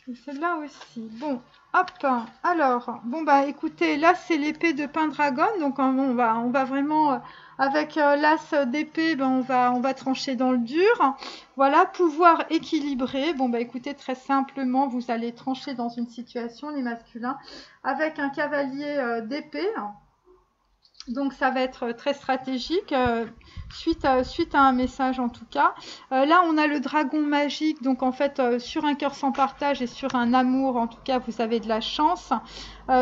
Et celle-là aussi. Bon, hop. Alors, bon bah écoutez, là c'est l'épée de Pendragon. Donc on va vraiment avec l'as d'épée, ben, on va trancher dans le dur. Voilà, pouvoir équilibré. Bon bah écoutez, très simplement, vous allez trancher dans une situation, les masculins, avec un cavalier d'épée. Donc ça va être très stratégique, suite à un message en tout cas. Là on a le dragon magique, donc en fait sur un cœur sans partage et sur un amour, en tout cas vous avez de la chance.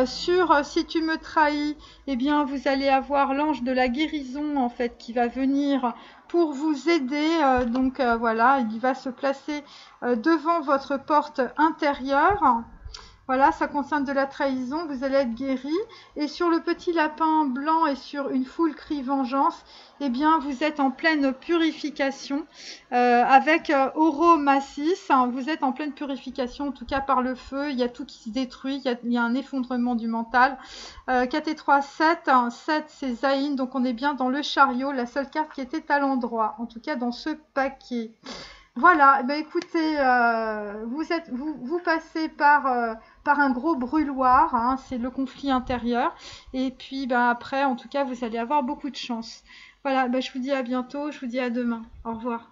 Sur si tu me trahis, eh bien vous allez avoir l'ange de la guérison en fait qui va venir pour vous aider. Donc voilà, il va se placer devant votre porte intérieure. Voilà, ça concerne de la trahison, vous allez être guéri. Et sur le petit lapin blanc et sur une foule crie vengeance, eh bien, vous êtes en pleine purification avec Oro Massis. Hein, vous êtes en pleine purification, en tout cas par le feu. Il y a tout qui se détruit, il y a un effondrement du mental. 4 et 3, 7. 7, c'est Zayn, donc on est bien dans le chariot, la seule carte qui était à l'endroit, en tout cas dans ce paquet. Voilà, ben écoutez, vous passez par un gros brûloir, hein, c'est le conflit intérieur, et puis ben après, en tout cas, vous allez avoir beaucoup de chance. Voilà, ben je vous dis à bientôt, je vous dis à demain. Au revoir.